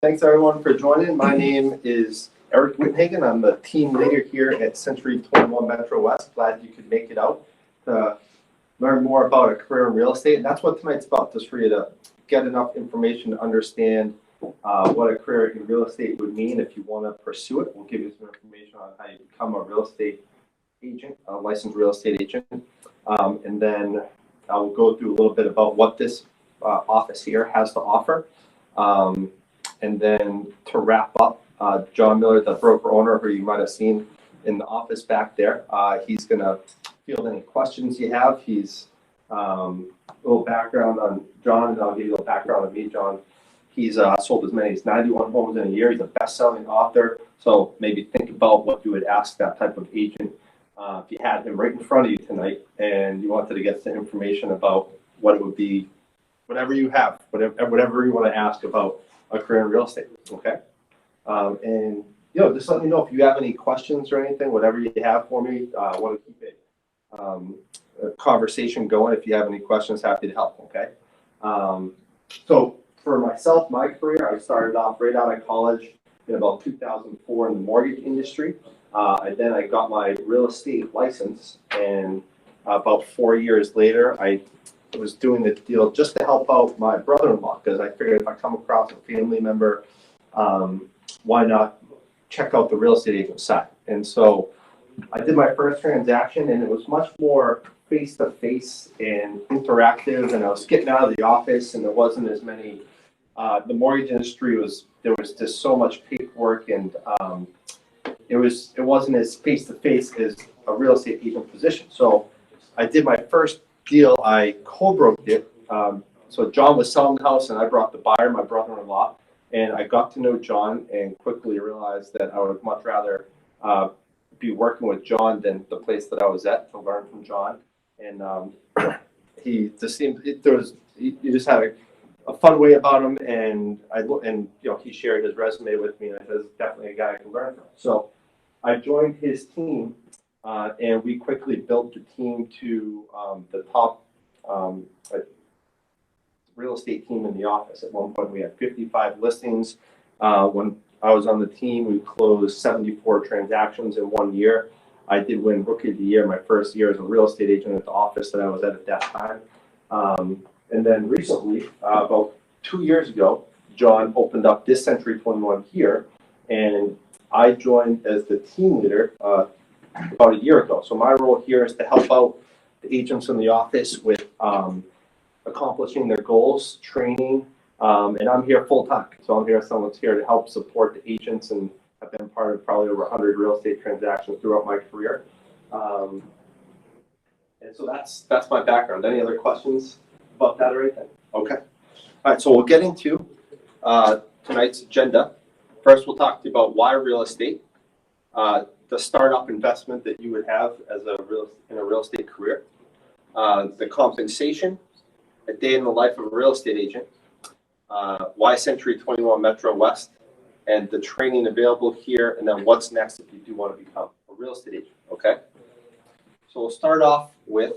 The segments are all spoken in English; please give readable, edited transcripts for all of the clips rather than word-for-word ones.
Thanks everyone for joining. My name is Eric Whithagen. I'm the team leader here at Century 21 Metro West. Glad you could make it out to learn more about a career in real estate. And that's what tonight's about, just for you to get enough information to understand what a career in real estate would mean if you want to pursue it. We'll give you some information on how you become a real estate agent, a licensed real estate agent. And then I will go through a little bit about what this office here has to offer. And then to wrap up, John Miller, the broker owner, who you might have seen in the office back there, he's going to field any questions you have. He's a little background on John, and I'll give you a little background on me. John, he's sold as many as 91 homes in a year. He's a best-selling author. So maybe think about what you would ask that type of agent if you had him right in front of you tonight and you wanted to get some information about what it would be, whatever you have, whatever you want to ask about a career in real estate, okay? And just let me know if you have any questions or anything, whatever you have for me. I want to keep it a conversation going. If you have any questions, happy to help, okay? So for myself, my career, I started off right out of college in about 2004 in the mortgage industry. Then I got my real estate license, and about 4 years later, I was doing the deal just to help out my brother-in-law, because I figured if I come across a family member, why not check out the real estate agent side? And so I did my first transaction, and it was much more face-to-face and interactive, and I was getting out of the office, and there wasn't as many, the mortgage industry there was just so much paperwork, and it wasn't as face-to-face as a real estate agent position. So I did my first deal, I co-broked it. So John was selling the house and I brought the buyer, my brother-in-law, and I got to know John and quickly realized that I would much rather be working with John than the place that I was at, to learn from John. And he just seemed, he just had a fun way about him, and he shared his resume with me, and I said, "This is definitely a guy I can learn from." So I joined his team. And we quickly built the team to the top real estate team in the office. At one point, we had 55 listings. When I was on the team, we closed 74 transactions in 1 year. I did win Rookie of the Year my first year as a real estate agent at the office that I was at that time. And then recently, about 2 years ago, John opened up this Century 21 here, and I joined as the team leader about a year ago. So my role here is to help out the agents in the office with accomplishing their goals, training, and I'm here full time. So I'm here, someone's here to help support the agents, and I've been part of probably over 100 real estate transactions throughout my career. And so that's my background. Any other questions about that or anything? Okay. All right, so we'll get into tonight's agenda. First, we'll talk to you about why real estate. The startup investment that you would have as in a real estate career, the compensation, a day in the life of a real estate agent, why Century 21 Metro West, and the training available here, and then what's next if you do want to become a real estate agent, okay? So we'll start off with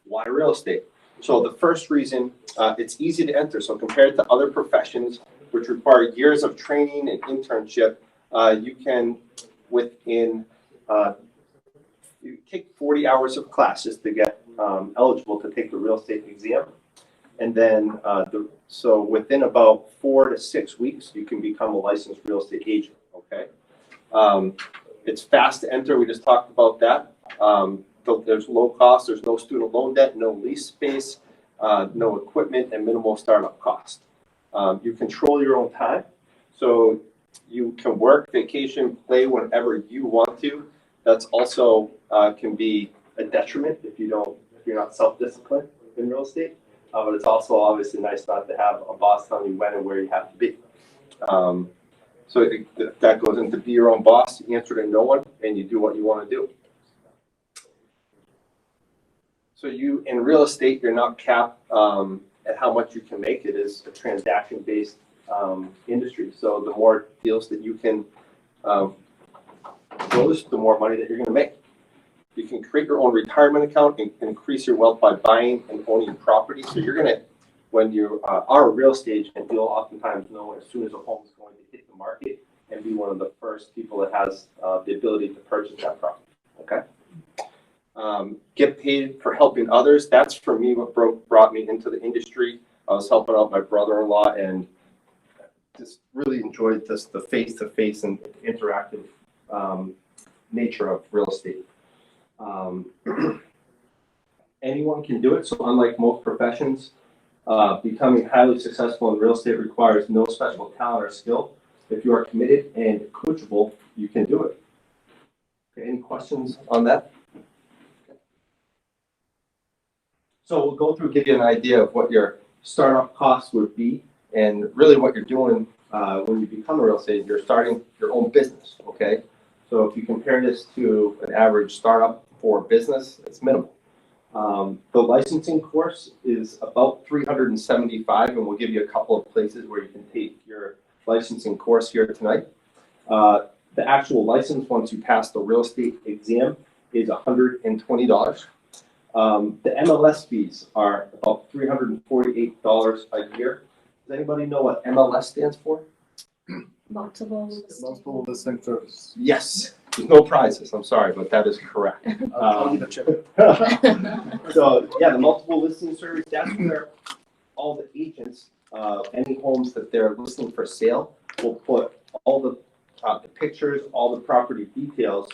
why real estate. So the first reason, it's easy to enter. So compared to other professions, which require years of training and internship, you can you take 40 hours of classes to get eligible to take the real estate exam, and then so within about 4 to 6 weeks you can become a licensed real estate agent. Okay, it's fast to enter. We just talked about that. There's low cost. There's no student loan debt, no lease space, no equipment, and minimal startup cost. You control your own time, so you can work, vacation, play whenever you want to. That's also can be a detriment if you're not self-disciplined in real estate. But it's also obviously nice not to have a boss telling you when and where you have to be. So that goes into be your own boss, you answer to no one, and you do what you want to do. So in real estate, you're not capped at how much you can make. It is a transaction-based industry. So the more deals that you can close, the more money that you're going to make. You can create your own retirement account and increase your wealth by buying and owning property. So you're going to when you are a real estate agent, you'll oftentimes know as soon as a home is going to hit the market and be one of the first people that has the ability to purchase that property. Okay. Get paid for helping others. That's for me what brought me into the industry. I was helping out my brother-in-law and just really enjoyed the face-to-face and interactive nature of real estate. Anyone can do it. So unlike most professions, becoming highly successful in real estate requires no special talent or skill. If you are committed and coachable, you can do it. Okay, any questions on that? So we'll go through, give you an idea of what your startup costs would be, and really what you're doing when you become a real estate agent, you're starting your own business, okay? So if you compare this to an average startup for business, it's minimal. The licensing course is about $375, and we'll give you a couple of places where you can take your licensing course here tonight. The actual license, once you pass the real estate exam, is $120. The MLS fees are about $348 a year. Does anybody know what MLS stands for? Multiple listing service. Yes. There's no prizes, I'm sorry, but that is correct. I'll give a chip. So, yeah, the multiple listing service, that's where all the agents, any homes that they're listing for sale, will put all the pictures, all the property details,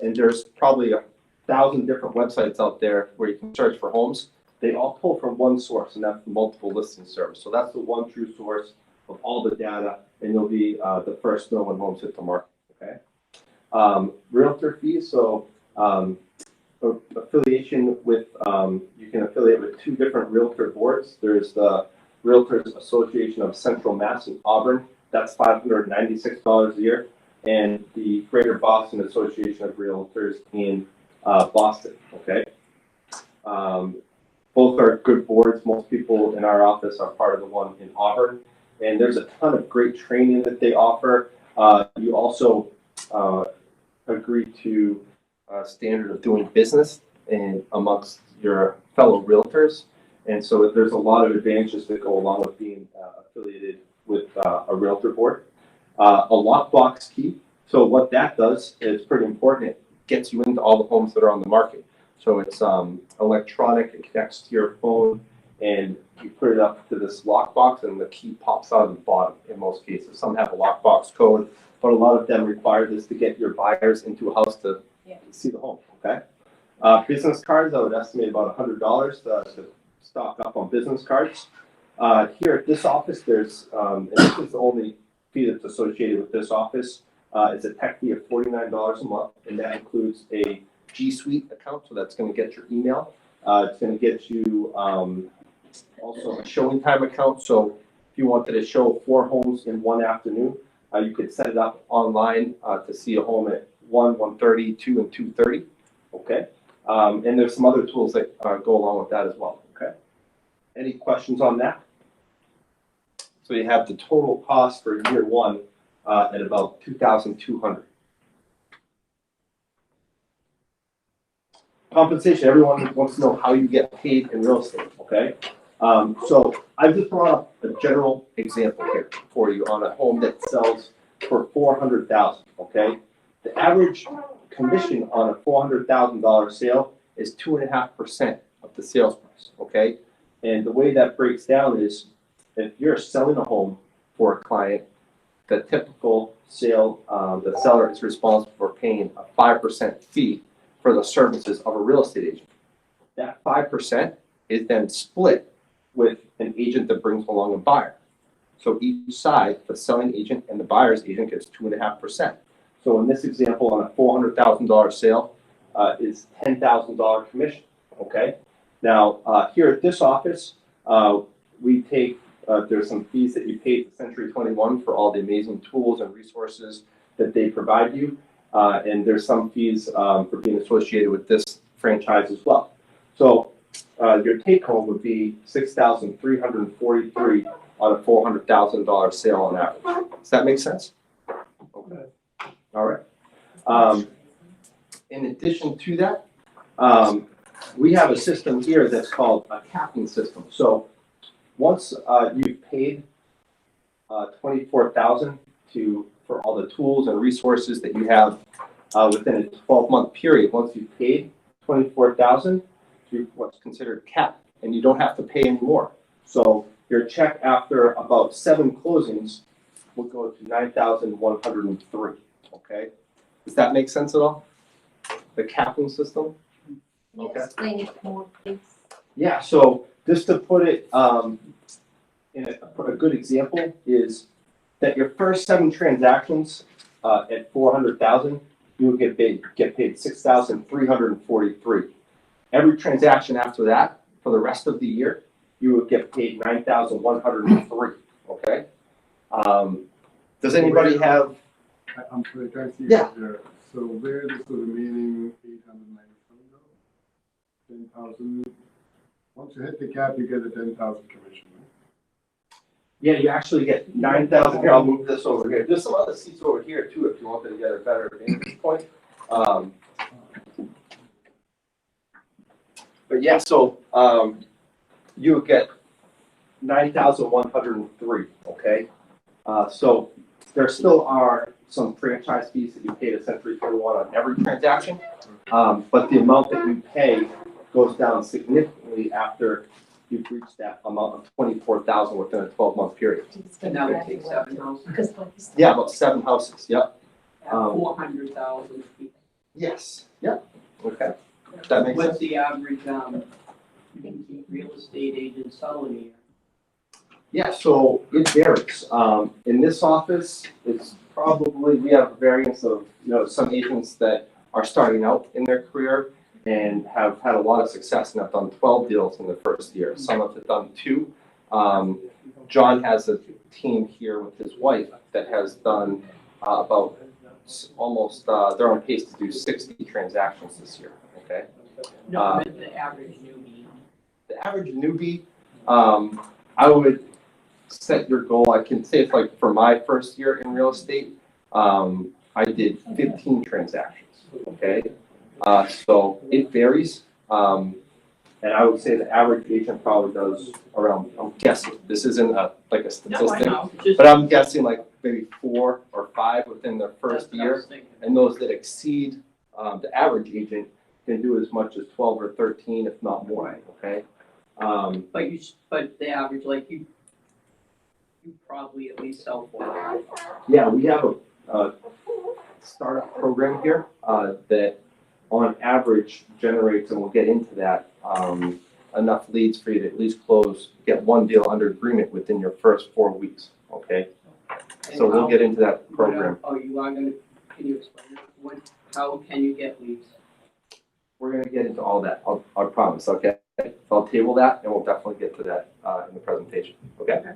and there's probably 1,000 different websites out there where you can search for homes. They all pull from one source, and that's the multiple listing service. So that's the one true source of all the data, and you'll be the first to know when homes hit the market, okay? Realtor fees, so affiliation with, you can affiliate with 2 different realtor boards. There's the Realtors Association of Central Mass in Auburn, that's $596 a year, and the Greater Boston Association of Realtors in Boston, okay? Both are good boards. Most people in our office are part of the one in Auburn, and there's a ton of great training that they offer. You also agree to a standard of doing business and amongst your fellow realtors, and so there's a lot of advantages that go along with being affiliated with a realtor board. A lockbox key. So what that does is pretty important. It gets you into all the homes that are on the market. So it's electronic, it connects to your phone, and you put it up to this lockbox, and the key pops out of the bottom in most cases. Some have a lockbox code, but a lot of them require this to get your buyers into a house to see the home, okay? Business cards, I would estimate about $100 to stock up on business cards. Here at this office, there's, and this is the only fee that's associated with this office, it's a tech fee of $49 a month, and that includes a G Suite account, so that's going to get your email. It's going to get you also a showing time account, so if you wanted to show 4 homes in one afternoon, you could set it up online to see a home at 1, 1:30, 2, and 2:30, okay? And there's some other tools that go along with that as well, okay? Any questions on that? So you have the total cost for year 1 at about $2,200. Compensation, everyone wants to know how you get paid in real estate, okay? So I just brought up a general example here for you on a home that sells for $400,000, okay? The average commission on a $400,000 sale is 2.5% of the sales price, okay? And the way that breaks down is if you're selling a home for a client, the typical sale, the seller is responsible for paying a 5% fee for the services of a real estate agent. That 5% is then split with an agent that brings along a buyer. So each side, the selling agent and the buyer's agent gets 2.5%. So in this example, on a $400,000 sale, is $10,000 commission, okay? Now, here at this office, we take, there's some fees that you pay to Century 21 for all the amazing tools and resources that they provide you. And there's some fees for being associated with this franchise as well. So your take home would be $6,343 on a $400,000 sale on average. Does that make sense? Okay. All right. In addition to that, we have a system here that's called a capping system. So once you've paid $24,000 for all the tools and resources that you have within a 12-month period, once you've paid $24,000, you're what's considered capped, and you don't have to pay any more. So your check after about 7 closings will go to $9,103. Okay, does that make sense at all? The capping system. Can you Okay. explain it more, please? Yeah. So just to put it in a good example is that your first 7 transactions at $400,000, you will get paid $6,343. Every transaction after that, for the rest of the year, you would get paid $9,103. Okay. Does anybody have? I'm sorry, can I see? Yeah. Here. So where is the remaining 897 go? 10,000. Once you hit the cap, you get a 10,000 commission, right? Yeah, you actually get 9,000. Here, I'll move this over here. There's some other seats over here too, if you wanted to get a better vantage point. But yeah, so you would get 9,103. Okay, so there still are some franchise fees that you pay to Century 21 on every transaction, but the amount that you pay goes down significantly after you've reached that amount of 24,000 within a 12-month period. And that would take 7 houses. Because like you said- Yeah, about 7 houses. Yep. At 400,000 people. Yes. Yep. Okay. That makes What's sense. the average, real estate agent selling here? Yeah, so it varies. In this office, it's probably, we have a variance of, some agents that are starting out in their career and have had a lot of success and have done 12 deals in the first year. Some have done 2. John has a team here with his wife that has done about almost, they're on pace to do 60 transactions this year, okay? No, the average newbie. The average newbie, I would set your goal. I can say it's like for my first year in real estate, I did 15 transactions. Okay, so it varies, and I would say the average agent probably does around. I'm guessing this isn't like a No, I statistic, know, just. but I'm guessing like maybe 4 or 5 within their first that's what I year, was thinking. and those that exceed the average agent can do as much as 12 or 13, if not more. Okay. But the average, like you probably at least sell 4. Yeah, we have a startup program here that on average generates, and we'll get into that, enough leads for you to at least get 1 deal under agreement within your first 4 weeks, okay? So we'll get into that program. Oh, you are gonna, can you explain it? How can you get leads? We're gonna get into all that, I promise, okay? So I'll table that and we'll definitely get to that in the presentation, okay? Okay.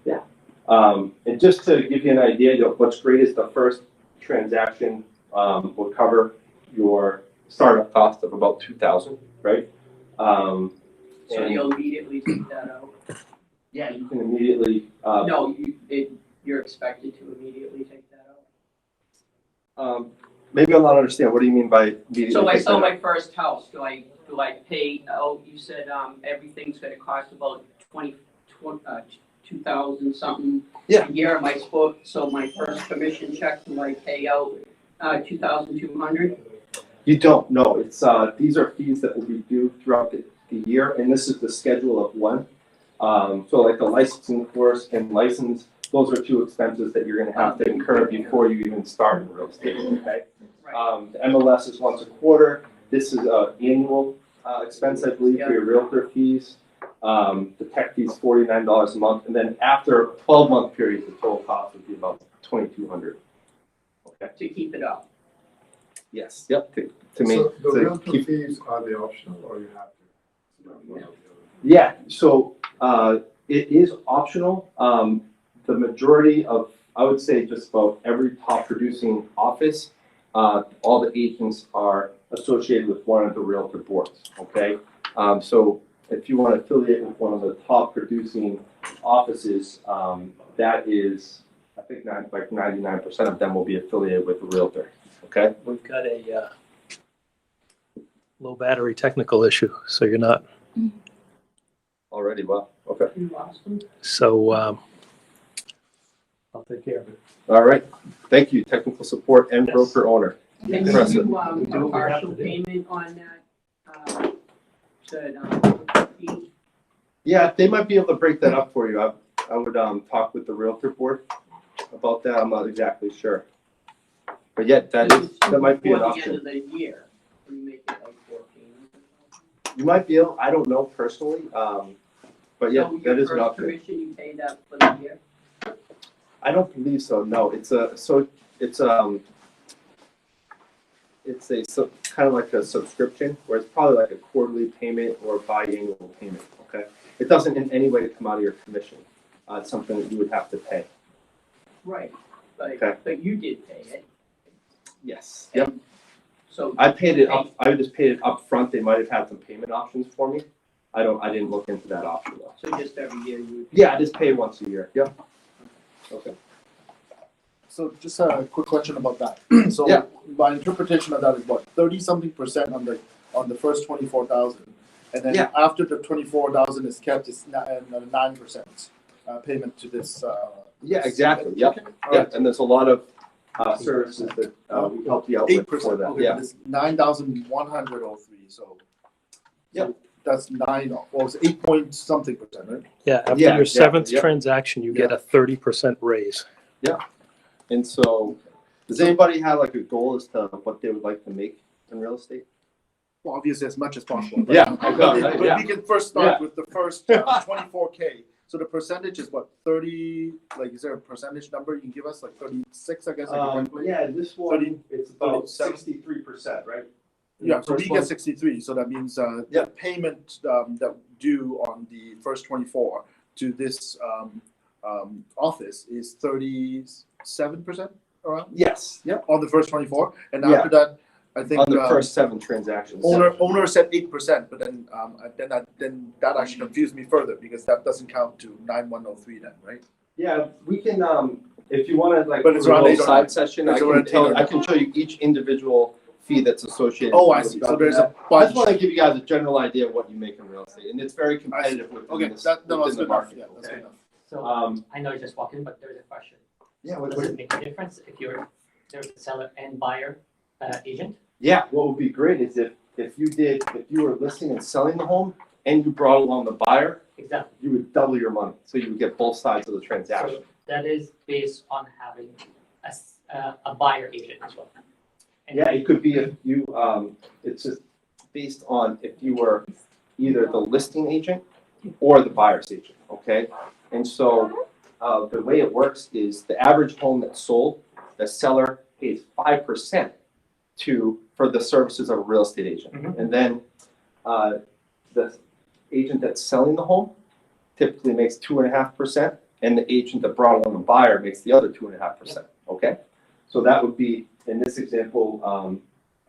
Yeah. And just to give you an idea, what's great is the first transaction will cover your startup cost of about $2,000, right? So And you'll immediately take that out? yeah, you can immediately. No, you're expected to immediately take that out? Maybe I'll not understand. What do you mean by immediately? So I take sell that out? my first house, do I pay, you said, everything's gonna cost about 2,000 something Yeah. a year, am I supposed, so my first commission check, do I pay out, 2,200? You don't know. It's these are fees that will be due throughout the year, and this is the schedule of one. So like the licensing course and license, those are 2 expenses that you're going to have to incur before you even start in real estate. Okay. Right, The MLS is once a quarter. This is an annual expense, I believe, for your realtor fees. The tech fees $49 a month, and then after a 12-month period, the total cost would be about $2,200. Okay. to keep it up. Yes. Yep. To So make the to realtor keep. fees, are they optional or you have to? One or the other? Yeah. So it is optional. The majority of, I would say, just about every top producing office, all the agents are associated with one of the realtor boards. Okay. So if you want to affiliate with one of the top producing offices, that is, I think, like 99% of them will be affiliated with the realtor. Okay. We've got a low battery technical issue, so you're not. Already, well, You lost them? So, I'll take care of it. All right, thank you, technical support and Yes. broker owner. Can you Impressive. do, We do a what we have partial to do. payment on that, fee? Yeah, they might be able to break that up for you. I would, talk with the Realtor board about that. I'm not exactly sure. But yeah, that might be an Before the end option. of the year, we make it like 14. You might be able, I don't know personally, but yeah, So that is Your an first option. commission, you pay that for the year? I don't believe so, no. It's a kind of like a subscription, where it's probably like a quarterly payment or biannual payment, okay? It doesn't in any way come out of your commission. It's something that you would have to pay. Right, Okay. but you did pay it. Yes. Yep. So, I paid it up, I just paid it up front. They might have had some payment options for me. I didn't look into that option though. so just every year you would. Yeah, I just pay once a year. Yep. Okay. So just a quick question about that. So Yeah. my interpretation of that is what, 30-something% on the first 24,000, and then Yeah. after the 24,000 is kept, it's 9% payment to this. Yeah, exactly. Yep. Okay, all Yeah, right. and there's a lot of services that we help you out with 8%. for that. Okay, Yeah. but it's 9,103. So. Yep. So that's it's 8-point-something%, right? Yeah, after Yeah, your seventh yeah. transaction, you get a 30% raise. And so, does anybody have like a goal as to what they would like to make in real estate? Well, obviously as much as possible. But, Yeah, but, okay, right, but yeah. we can first start with the first 24K. So the percentage is what, 30? Like, is there a percentage number you can give us? Like 36, I guess. I can calculate? Yeah, this 30, it's about 63%, right? Yeah, so we First one. get 63. So that means Yeah. the payment that due on the first 24 to this office is 37% around Yes, yep. on the first 24. And Yeah. after that, I think On the first 7 transactions. owner said 8%, but then then that actually confused me further because that doesn't count to 9103 then, right? Yeah, we can, if you wanna like, But it's do a around little 8 or side 9. session, It's around 8 or I can show you each individual fee that's associated. Oh, I with see. that. So there's a I just bunch. wanna give you guys a general idea of what you make in real estate, and it's very competitive within Okay, this, that was within the good enough. market, Yeah, that's good okay? enough. So I know you just walked in, but there's a question. Yeah, Does it make a difference if there's a seller and buyer agent? Yeah, what would be great is if you were listing and selling the home and you brought along the buyer, Exactly. you would double your money, so you would get both sides of the transaction. So that is based on having a buyer agent as well. And Yeah, it could be if you, it's just based on if you were either the listing agent or the buyer's agent, okay? And so, the way it works is the average home that's sold, the seller pays 5% for the services of a real estate agent. Mhm. And then, the agent that's selling the home typically makes 2.5%, and the agent that brought along the buyer makes the other 2.5%, okay? So that would be, in this example,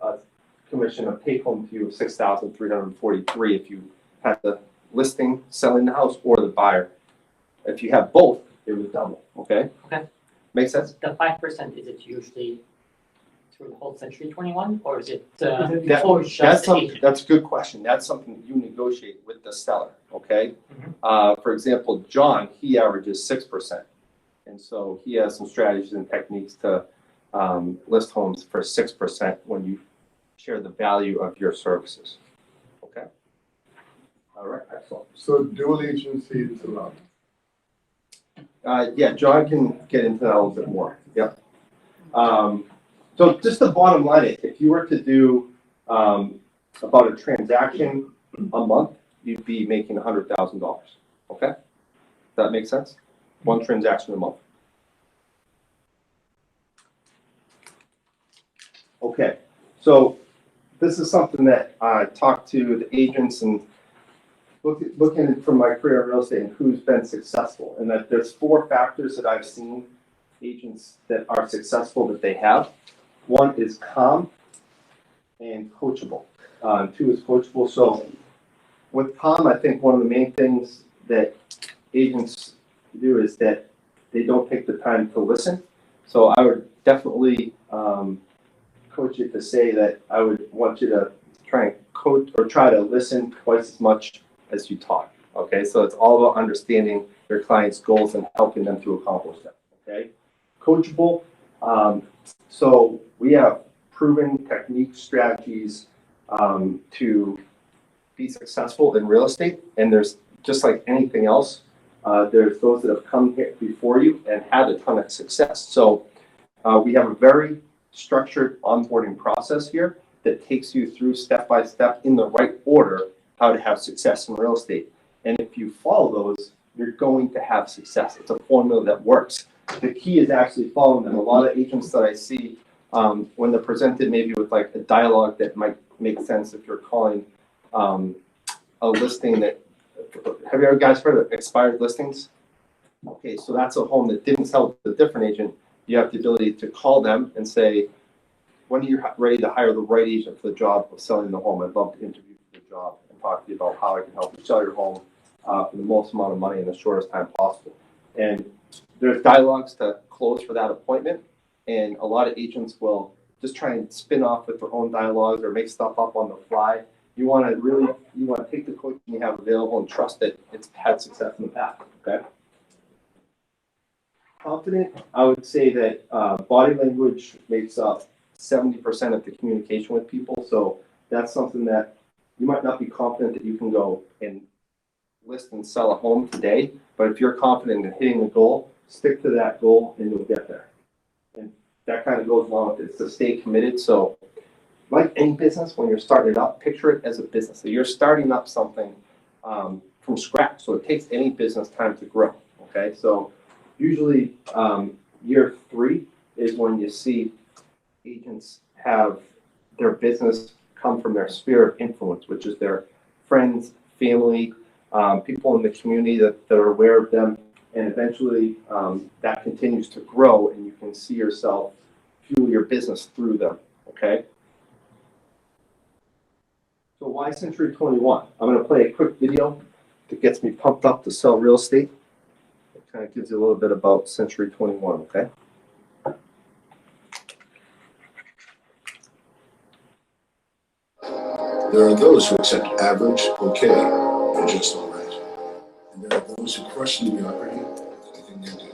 a commission of take-home fee of $6,343 if you had the listing, selling the house, or the buyer. If you have both, it would double, okay? Okay. Make sense? the 5%, is it usually through the whole Century 21, or is it That- for That's just the something, agent? that's a good question. That's something that you negotiate with the seller, okay? Mhm. For example, John, he averages 6%. And so he has some strategies and techniques to list homes for 6% when you share the value of your services. Okay? All right, excellent. So dual agency is allowed. Yeah, John can get into that a little bit more. Yep. So just the bottom line is, if you were to do about a transaction a month, you'd be making $100,000. Okay? Does that make sense? One transaction a month. Okay, so this is something that I talked to the agents and looking from my career in real estate and who's been successful, and that there's 4 factors that I've seen agents that are successful that they have. 1 is calm and coachable. 2 is coachable. So with calm, I think one of the main things that agents do is that they don't take the time to listen. So I would definitely coach you to say that I would want you to try and coach or try to listen twice as much as you talk. Okay, so it's all about understanding your client's goals and helping them to accomplish them. Okay, coachable. So we have proven techniques, strategies to be successful in real estate, and there's just like anything else. There's those that have come here before you and had a ton of success. So we have a very structured onboarding process here that takes you through step by step in the right order how to have success in real estate. And if you follow those, you're going to have success. It's a formula that works. The key is actually following them. A lot of agents that I see, when they're presented maybe with like a dialogue that might make sense if you're calling a listing that, have you ever guys heard of expired listings? Okay, so that's a home that didn't sell to a different agent. You have the ability to call them and say, when are you ready to hire the right agent for the job of selling the home? I'd love to interview for the job and talk to you about how I can help you sell your home for the most amount of money in the shortest time possible. And there's dialogues to close for that appointment. And a lot of agents will just try and spin off with their own dialogues or make stuff up on the fly. You want to take the coaching you have available and trust that it's had success in the past, okay? Confident, I would say that body language makes up 70% of the communication with people. So that's something that you might not be confident that you can go and list and sell a home today, but if you're confident in hitting the goal, stick to that goal and you'll get there. And that kind of goes along with it, to stay committed. So like any business, when you're starting it up, picture it as a business. So you're starting up something from scratch. So it takes any business time to grow, okay? So usually year 3 is when you see agents have their business come from their sphere of influence, which is their friends, family, people in the community that are aware of them. And eventually that continues to grow and you can see yourself fuel your business through them, okay? So why Century 21? I'm going to play a quick video that gets me pumped up to sell real estate. It kind of gives you a little bit about Century 21, okay? There are those who accept average, okay, and just all right. And there are those who crush mediocrity with anything they do.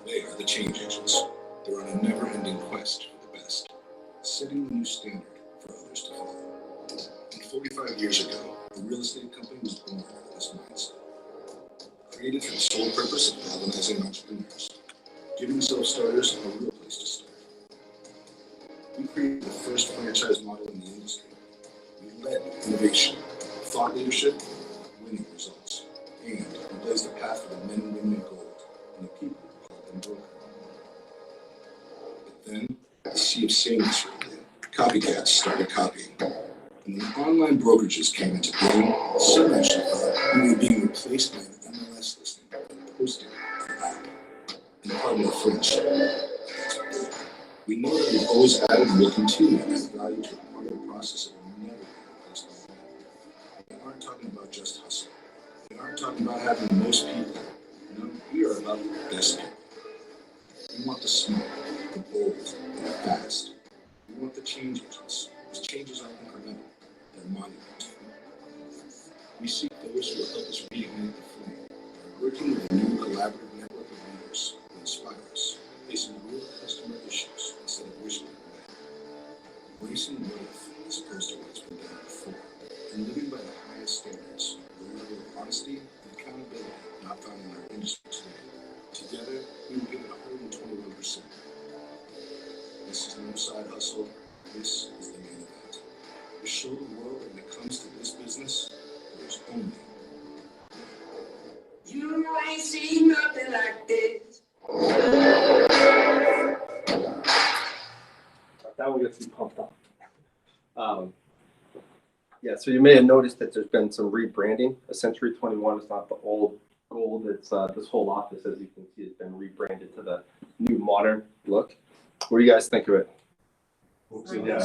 They are the change agents. They're on a never-ending quest for the best, setting the new standard for others to follow. And 45 years ago, the real estate company was born out of this mindset. Created for the sole purpose of galvanizing entrepreneurs, giving self-starters a real place to start. We created the first franchise model in the industry. We led innovation, thought leadership, winning results, and we blazed a path for the men and women of gold and the people who called them broker. But then, the sea of sameness rolled in. Copycats started copying. And when online brokerages came into being, some actually thought we were being replaced by an MLS listing and posting an app. And pardon the French, we know that we've always added and will continue to add value to a part of the process that will never be replaced by that. We aren't talking about just hustle. We aren't talking about having the most people. No, we are about the best people. We want the smart, the bold, and the fast. We want the change agents, because changes aren't incremental, they're monumental. We seek those who will help us reignite the flame by working with a new collaborative network of leaders who inspire us, facing real customer issues instead of wishing it away. Embracing what if as opposed to what's been done before, and living by the highest standards, the level of honesty and accountability not found in our industry today. Together, we will give it 121%. This is no side hustle. This is the main event. We show the world that when it comes to this business, there's only you ain't seen nothing like this. That one gets me pumped up. Yeah, so you may have noticed that there's been some rebranding. Century 21 is not the old gold. It's this whole office, as you can see, has been rebranded to the new modern look. What do you guys think of it? Yeah,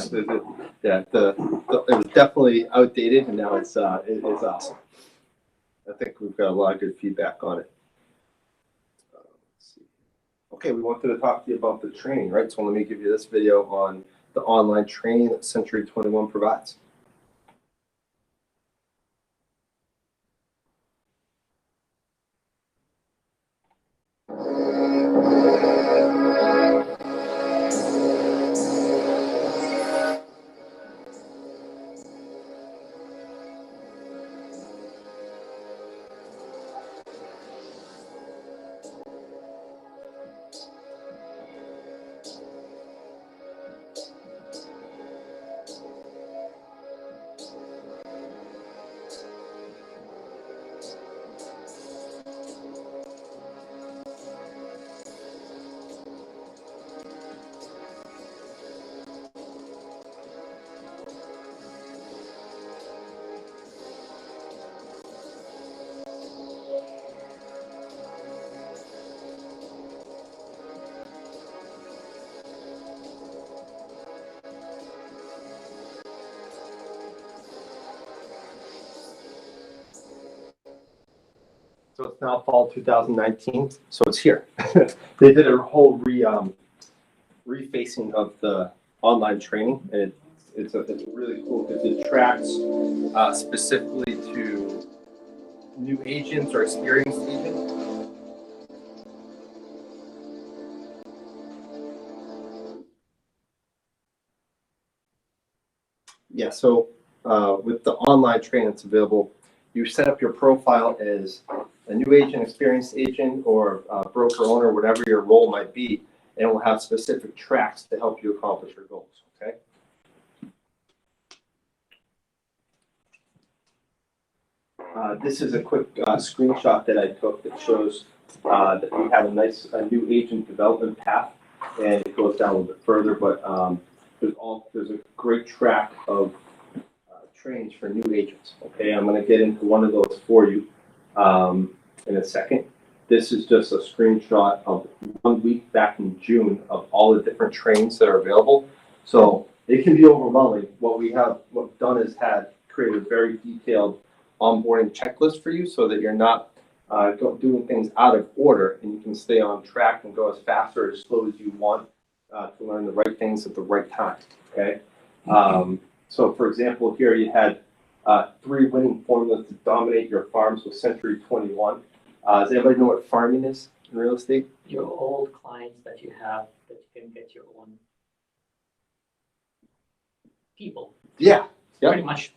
it was definitely outdated, and now it's awesome. I think we've got a lot of good feedback on it. Let's see. Okay, we wanted to talk to you about the training, right? So let me give you this video on the online training that Century 21 provides. So it's now fall 2019, so it's here. They did a whole refacing of the online training, and it's really cool because it tracks specifically to new agents or experienced agents. Yeah, so with the online training that's available, you set up your profile as a new agent, experienced agent, or broker owner, whatever your role might be, and it will have specific tracks to help you accomplish your goals, okay? This is a quick screenshot that I took that shows that we have a new agent development path, and it goes down a little bit further, but there's a great track of trainings for new agents. Okay, I'm going to get into one of those for you in a second. This is just a screenshot of 1 week back in June of all the different trainings that are available. So it can be overwhelming. What we've done is created a very detailed onboarding checklist for you so that you're not doing things out of order, and you can stay on track and go as fast or as slow as you want to learn the right things at the right time. Okay. So for example, here you had 3 winning formulas to dominate your farms with Century 21. Does anybody know what farming is in real estate? Your old clients that you have, that you can get your own people. Yeah. Yep. Pretty much,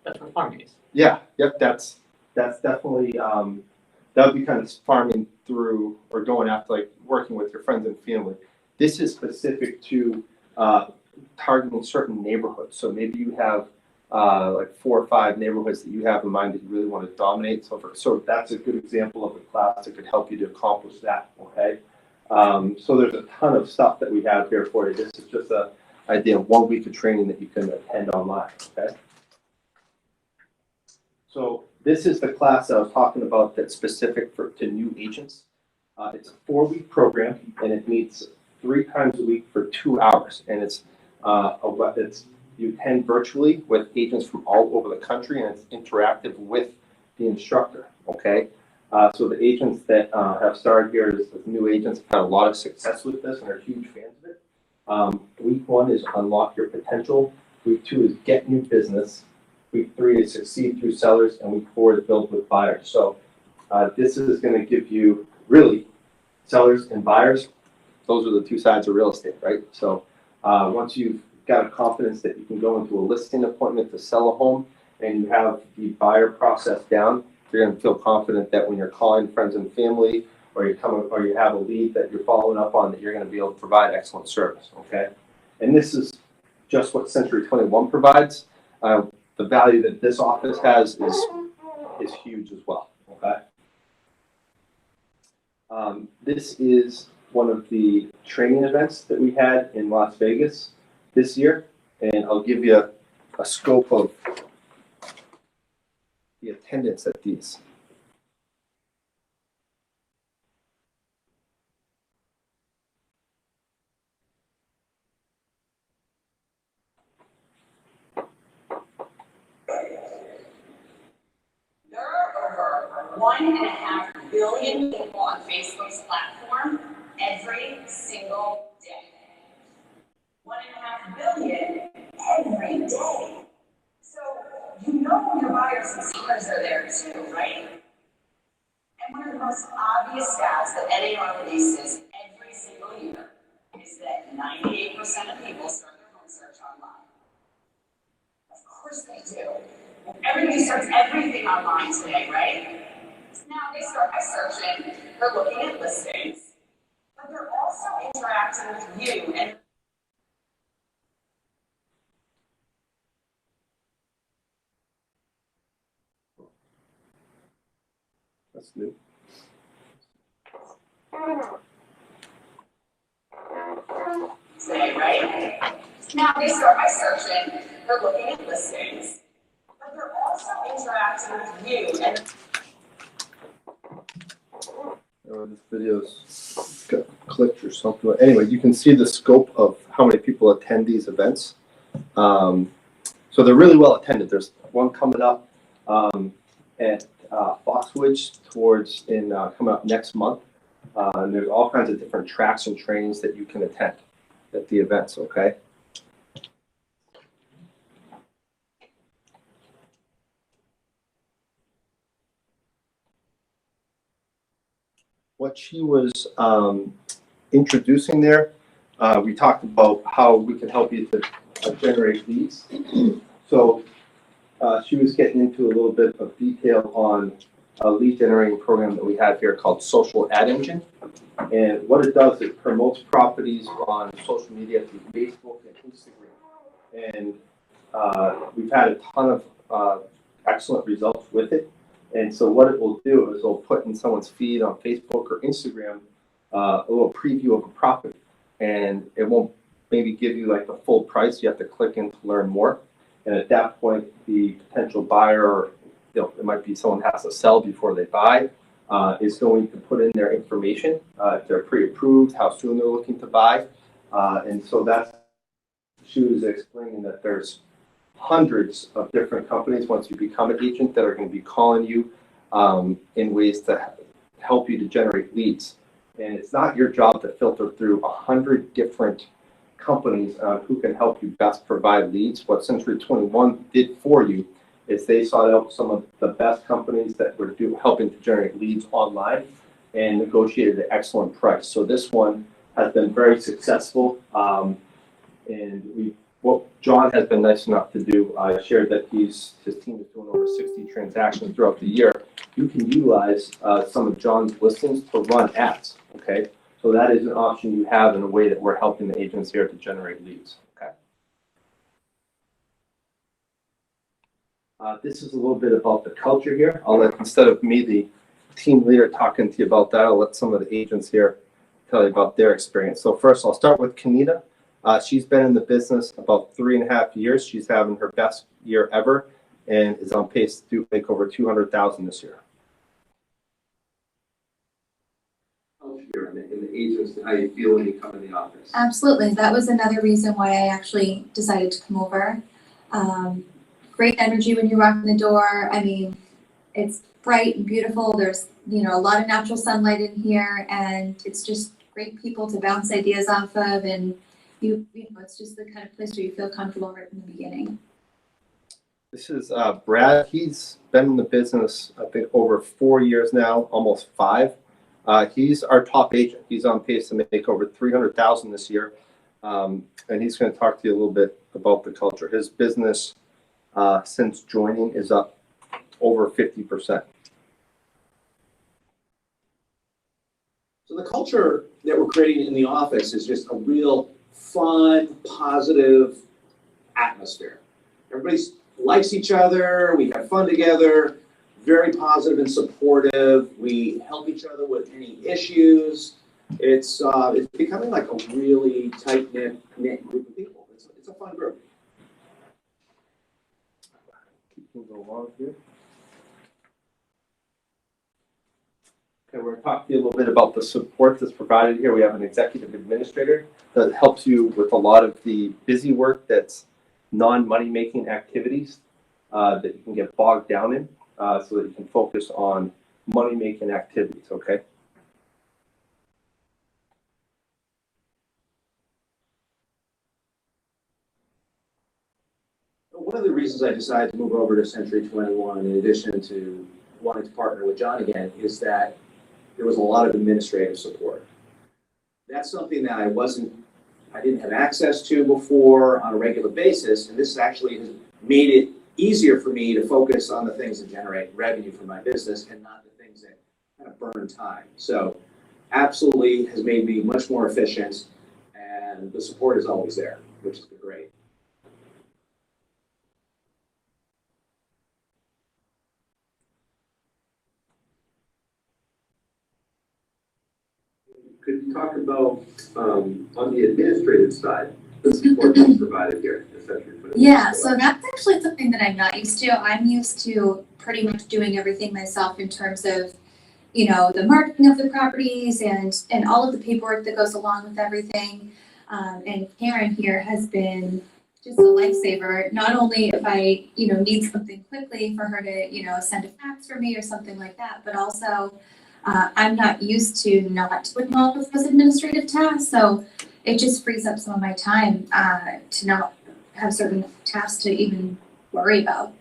that's what farming is. Yeah. Yep. That's definitely that would be kind of farming through or going after, like, working with your friends and family. This is specific to targeting certain neighborhoods. So maybe you have like 4 or 5 neighborhoods that you have in mind that you really want to dominate. So that's a good example of a class that could help you to accomplish that. Okay. So there's a ton of stuff that we have here for you. This is just an idea of 1 week of training that you can attend online. Okay. So this is the class I was talking about that's specific to new agents. It's a 4-week program, and it meets 3 times a week for 2 hours, and you attend virtually with agents from all over the country, and it's interactive with the instructor. Okay, so the agents that have started here as new agents have had a lot of success with this and are huge fans of it. Week 1 is unlock your potential. Week 2 is get new business. Week 3 is succeed through sellers, and week 4 is build with buyers. So this is going to give you really sellers and buyers. Those are the 2 sides of real estate, right? So once you've got a confidence that you can go into a listing appointment to sell a home and you have the buyer process down, you're going to feel confident that when you're calling friends and family or you have a lead that you're following up on, that you're going to be able to provide excellent service. Okay, and this is just what Century 21 provides. The value that this office has is huge as well. Okay, this is one of the training events that we had in Las Vegas this year, and I'll give you a scope of the attendance at these. There are over 1.5 billion people on Facebook's platform every single day. 1.5 billion every day. So you know your buyers and sellers are there too, right? And one of the most obvious stats that NAR releases every single year is that 98% of people start their home search online. Of course they do. Everybody starts everything online today, right? Now they start by searching, they're looking at listings, but they're also interacting with you and That's new. today, right? Now they start by searching, they're looking at listings, but they're also interacting with you and This video's got clicked or something. Anyway, you can see the scope of how many people attend these events. So they're really well attended. There's one coming up at Foxwoods coming up next month. And there's all kinds of different tracks and trainings that you can attend at the events, okay? What she was introducing there, we talked about how we can help you to generate leads. So she was getting into a little bit of detail on a lead generating program that we have here called Social Ad Engine. And what it does, it promotes properties on social media through Facebook and Instagram. And we've had a ton of excellent results with it. And so what it will do is it'll put in someone's feed on Facebook or Instagram a little preview of a property. And it won't maybe give you like the full price. You have to click in to learn more. And at that point, the potential buyer, or it might be someone has to sell before they buy, is going to put in their information, if they're pre-approved, how soon they're looking to buy. And so she was explaining that there's hundreds of different companies once you become an agent that are going to be calling you in ways to help you to generate leads. And it's not your job to filter through 100 different companies who can help you best provide leads. What Century 21 did for you is they sought out some of the best companies that were helping to generate leads online and negotiated an excellent price. So this one has been very successful. And what John has been nice enough to do, I shared that his team is doing over 60 transactions throughout the year. You can utilize some of John's listings to run ads, okay? So that is an option you have in a way that we're helping the agents here to generate leads, okay? This is a little bit about the culture here. I'll let, instead of me, the team leader, talking to you about that, I'll let some of the agents here tell you about their experience. So first, I'll start with Kenita. She's been in the business about 3.5 years. She's having her best year ever and is on pace to make over $200,000 this year. And the agents, how you feel when you come in the office? Absolutely. That was another reason why I actually decided to come over. Great energy when you walk in the door. I mean, it's bright and beautiful. There's, a lot of natural sunlight in here, and it's just great people to bounce ideas off of, and it's just the kind of place where you feel comfortable right from the beginning. This is Brad. He's been in the business, I think, over 4 years now, almost 5. He's our top agent. He's on pace to make over $300,000 this year. And he's going to talk to you a little bit about the culture. His business, since joining, is up over 50%. So the culture that we're creating in the office is just a real fun, positive atmosphere. Everybody likes each other. We have fun together. Very positive and supportive. We help each other with any issues. It's becoming like a really tight-knit group of people. It's a fun group. Keep moving along here. Okay, we're going to talk to you a little bit about the support that's provided here. We have an executive administrator that helps you with a lot of the busy work that's non-money making activities that you can get bogged down in so that you can focus on money making activities, okay? One of the reasons I decided to move over to Century 21, in addition to wanting to partner with John again, is that there was a lot of administrative support. That's something that I didn't have access to before on a regular basis, and this actually has made it easier for me to focus on the things that generate revenue for my business and not the things that kind of burn time. So absolutely has made me much more efficient, and the support is always there, which is great. Could you talk about, on the administrative side, the support that's provided here at Century 21? Yeah, so that's actually something that I'm not used to. I'm used to pretty much doing everything myself in terms of, the marketing of the properties and all of the paperwork that goes along with everything. And Karen here has been just a lifesaver, not only if I, need something quickly for her to, send a fax for me or something like that, but also I'm not used to not doing all of those administrative tasks, so it just frees up some of my time to not have certain tasks to even worry about.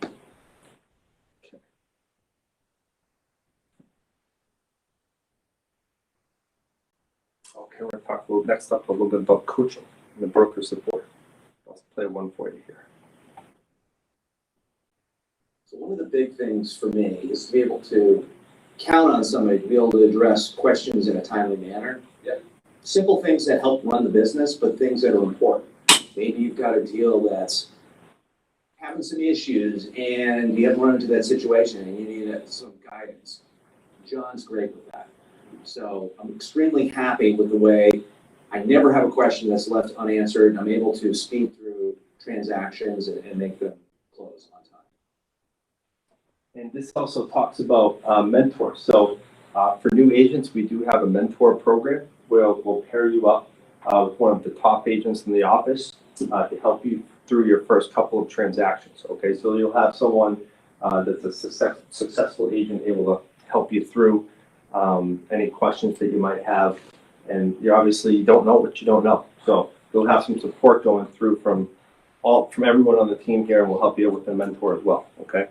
Okay, we're gonna talk next up a little bit about coaching and the broker support. I'll play one for you here. So one of the big things for me is to be able to count on somebody to be able to address questions in a timely manner. Yep. Simple things that help run the business, but things that are important. Maybe you've got a deal that's having some issues and you haven't run into that situation and you need some guidance. John's great with that. So I'm extremely happy with the way I never have a question that's left unanswered, and I'm able to speed through transactions and make them close on time. And this also talks about mentors. So for new agents, we do have a mentor program where we'll pair you up with one of the top agents in the office to help you through your first couple of transactions. Okay, so you'll have someone that's a successful agent able to help you through any questions that you might have. And you obviously don't know what you don't know. So you'll have some support going through from everyone on the team here, and we'll help you with a mentor as well. Okay.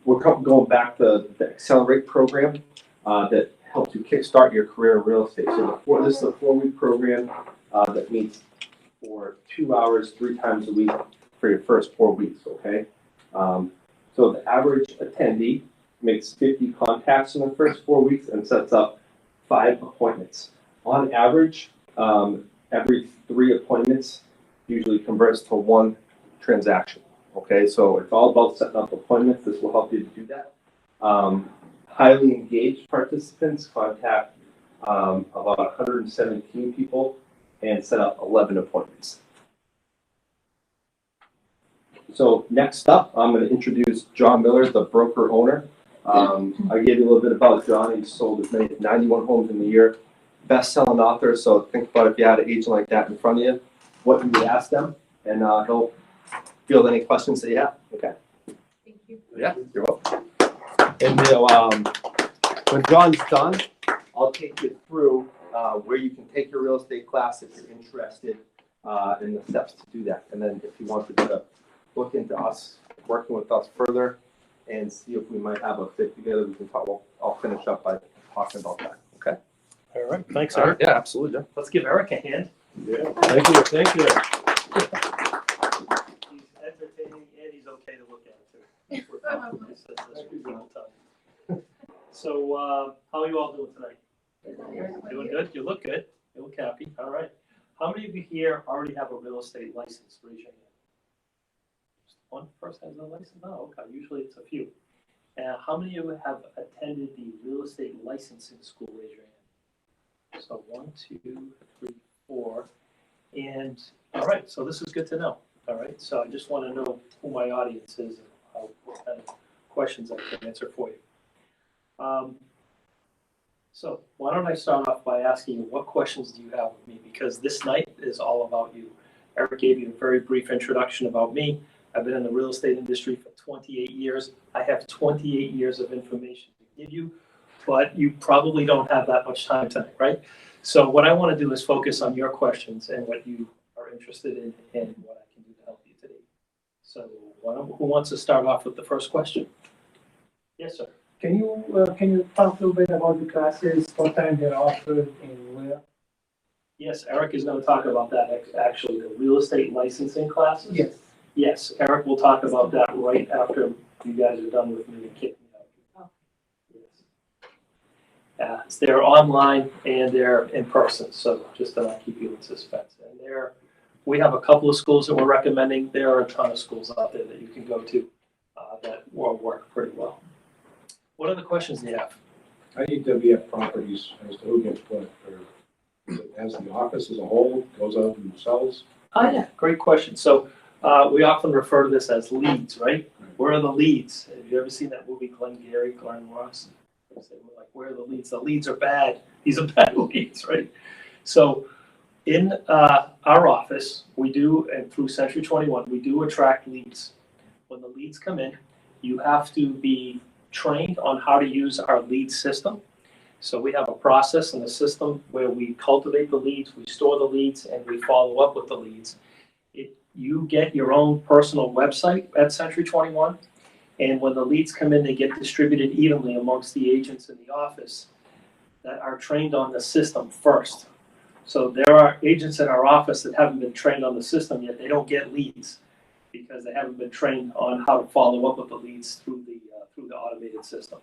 We're going back to the Accelerate program that helps you kickstart your career in real estate. So this is a 4-week program that meets for 2 hours, 3 times a week for your first 4 weeks, okay? So the average attendee makes 50 contacts in the first 4 weeks and sets up 5 appointments. On average, every 3 appointments usually converts to 1 transaction, okay? So it's all about setting up appointments. This will help you to do that. Highly engaged participants contact about 117 people and set up 11 appointments. So next up, I'm going to introduce John Miller, the broker owner. I gave you a little bit about John. He's sold as many as 91 homes in a year, best-selling author. So think about if you had an agent like that in front of you, what you would ask them, and he'll field any questions that you have. Okay. Thank you. Yeah, you're welcome. And when John's done, I'll take you through where you can take your real estate class if you're interested in the steps to do that. And then if you wanted to look into us, working with us further and see if we might have a fit together, we can talk. Well, I'll finish up by talking about that. Okay. All right, thanks, Eric. Yeah, absolutely. Let's give Eric a hand. Yeah. Thank you, thank you. He's entertaining and he's okay to look at too. So, how are you all doing tonight? Doing good? You look good. You look happy. All right. How many of you here already have a real estate license? Raise your hand. Just one person has a license? No, okay. Usually it's a few. How many of you have attended the real estate licensing school? Raise your hand. So 1, 2, 3, 4. And all right, so this is good to know. All right, so I just want to know who my audience is and what kind of questions I can answer for you. So why don't I start off by asking you, what questions do you have of me? Because this night is all about you. Eric gave you a very brief introduction about me. I've been in the real estate industry for 28 years. I have 28 years of information to give you, but you probably don't have that much time tonight, right? So what I want to do is focus on your questions and what you are interested in and what I can do to help you today. So who wants to start off with the first question? Yes, sir. Can you talk a little bit about the classes, what time they're offered and where? Yes, Eric is going to talk about that, actually, the real estate licensing classes. Yes. Yes, Eric will talk about that right after you guys are done with me and kick me out. Yes. They're online and they're in person, so just to not keep you in suspense. And we have a couple of schools that we're recommending. There are a ton of schools out there that you can go to that will work pretty well. What other questions do you have? How do you divvy up properties as to who gets what, or as the office as a whole goes out and sells? Oh, yeah, great question. So we often refer to this as leads, right? Where are the leads? Have you ever seen that movie Glengarry, Glen Ross? Like, where are the leads? The leads are bad. These are bad leads, right? So in our office, we do, and through Century 21, we do attract leads. When the leads come in, you have to be trained on how to use our lead system. So we have a process in the system where we cultivate the leads, we store the leads, and we follow up with the leads. You get your own personal website at Century 21, and when the leads come in, they get distributed evenly amongst the agents in the office that are trained on the system first. So there are agents in our office that haven't been trained on the system yet. They don't get leads because they haven't been trained on how to follow up with the leads through the automated system.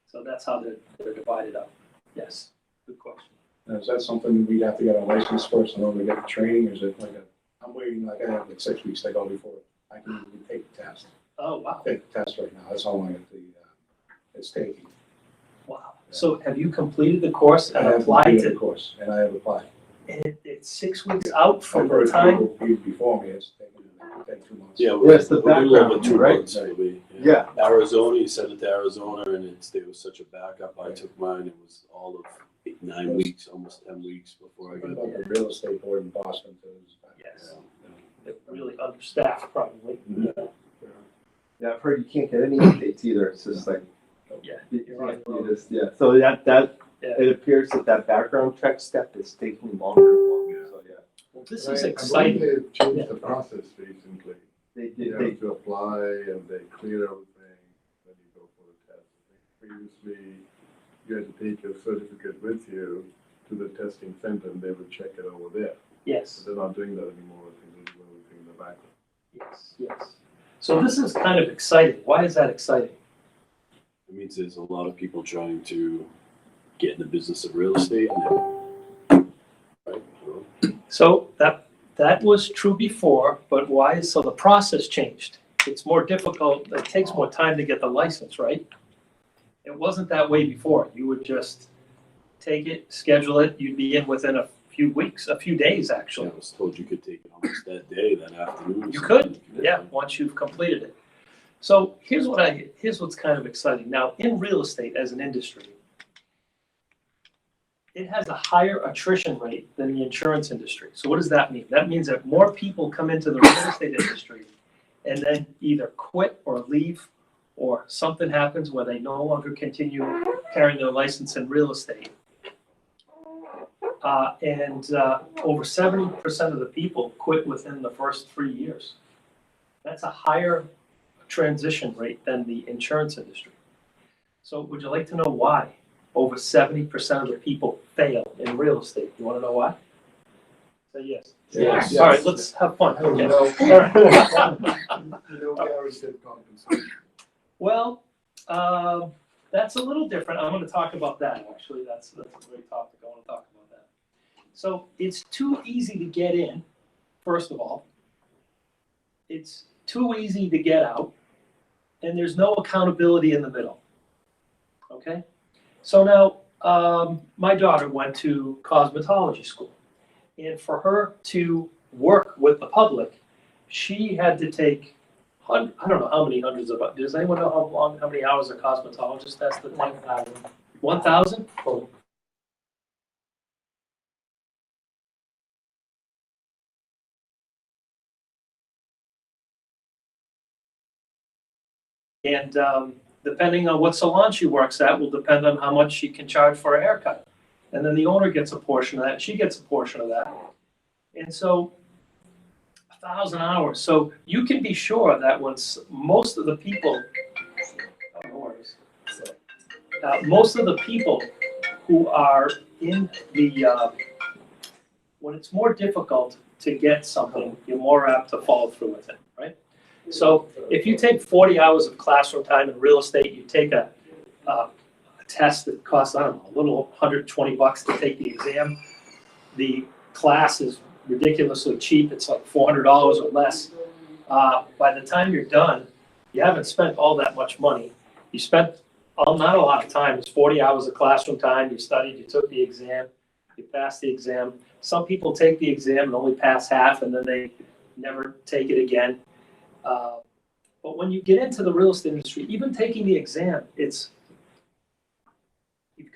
So that's how they're divided up. Yes, good question. Now, is that something we'd have to get a license first in order to get the training, or is it like I'm waiting, like I have like 6 weeks to go before I can even take the test. Oh, wow. Take the test right now, that's how long it's taking. Wow. So have you completed the course I and have applied completed to? the course, and I have applied. And it's 6 weeks out from I've the heard time. people before me, it's taken, take 2 months. Yeah, Yes, the we're a little background, over 2 right? months, maybe. Yeah. Arizona, he sent it to Arizona, and there was such a backup. I took mine, it was all of 9 weeks, almost 10 weeks before I I got got there. the real estate board in Boston, so it was. Yes. They're really understaffed probably. Yeah, I've heard you can't get any updates either. It's just like, Yeah, you're right. So that Yeah. it appears that background check step is taking longer and longer. So yeah, Well, this I- is I believe exciting. they've changed the process recently. they You did. have to apply and they clear everything, then you go for the test. Previously, you had to take your certificate with you to the testing center and they would check it over there. Yes, But they're not doing that anymore, I think they do everything in the back. yes. So this is kind of exciting. Why is that exciting? It means there's a lot of people trying to get in the business of real estate. And right? So that was true before, but why? So the process changed. It's more difficult. It takes more time to get the license, right? It wasn't that way before. You would just take it, schedule it. You'd be in within a few weeks, a few days I actually. was told you could take it almost that day, that afternoon. or You something. could, yeah, once you've completed it. So here's what's kind of exciting. Now, in real estate as an industry, it has a higher attrition rate than the insurance industry. So what does that mean? That means that more people come into the real estate industry and then either quit or leave, or something happens where they no longer continue carrying their license in real estate. Over 70% of the people quit within the first 3 years. That's a higher transition rate than the insurance industry. So would you like to know why over 70% of the people fail in real estate? You want to know why? Say yes. Yes. All right, let's have fun. I don't Okay. know. All right. Guaranteed compensation. Well, that's a little different. I'm going to talk about that, actually. That's a great topic. I want to talk about that. So it's too easy to get in, first of all. It's too easy to get out, and there's no accountability in the middle. Okay? So now, my daughter went to cosmetology school, and for her to work with the public, she had to take, I don't know how many hundreds of, does anyone know how many hours a cosmetologist has to take? 1,000. 1,000? And depending on what salon she works at will depend on how much she can charge for a haircut. And then the owner gets a portion of that, she gets a portion of that. And so 1,000 hours. So you can be sure that once most of the people, most of the people who are in the, when it's more difficult to get something, you're more apt to follow through with it, right? So if you take 40 hours of classroom time in real estate, you take a test that costs, I don't know, a little $120 to take the exam. The class is ridiculously cheap. It's like $400 or less. By the time you're done, you haven't spent all that much money. You spent not a lot of time. It's 40 hours of classroom time. You studied, you took the exam, you passed the exam. Some people take the exam and only pass half, and then they never take it again. But when you get into the real estate industry, even taking the exam, you've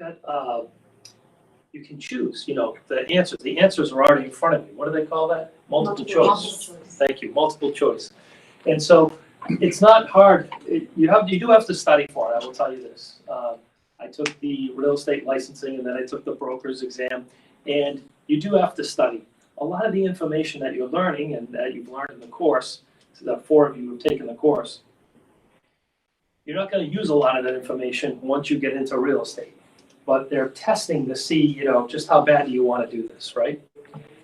got, you can choose, you know, the answers. The answers are already in front of you. What do they call that? Multiple choice. Thank you, multiple choice. And so it's not hard. You do have to study for it, I will tell you this. I took the real estate licensing and then I took the broker's exam, and you do have to study. A lot of the information that you're learning and that you've learned in the course, so the 4 of you have taken the course, you're not going to use a lot of that information once you get into real estate. But they're testing to see, you know, just how bad do you want to do this, right?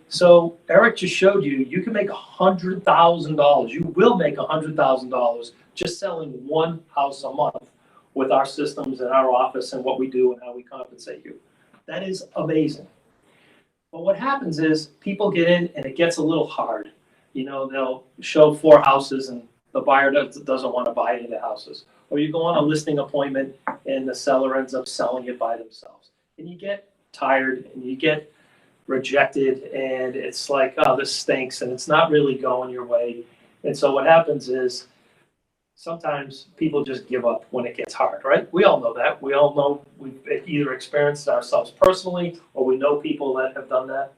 So Eric just showed you, you can make $100,000. You will make $100,000 just selling one house a month with our systems and our office and what we do and how we compensate you. That is amazing. But what happens is people get in and it gets a little hard. You know, they'll show 4 houses and the buyer doesn't want to buy any of the houses. Or you go on a listing appointment and the seller ends up selling it by themselves. And you get tired and you get rejected and it's like, oh, this stinks and it's not really going your way. And so what happens is sometimes people just give up when it gets hard, right? We all know that. We all know we've either experienced it ourselves personally or we know people that have done that.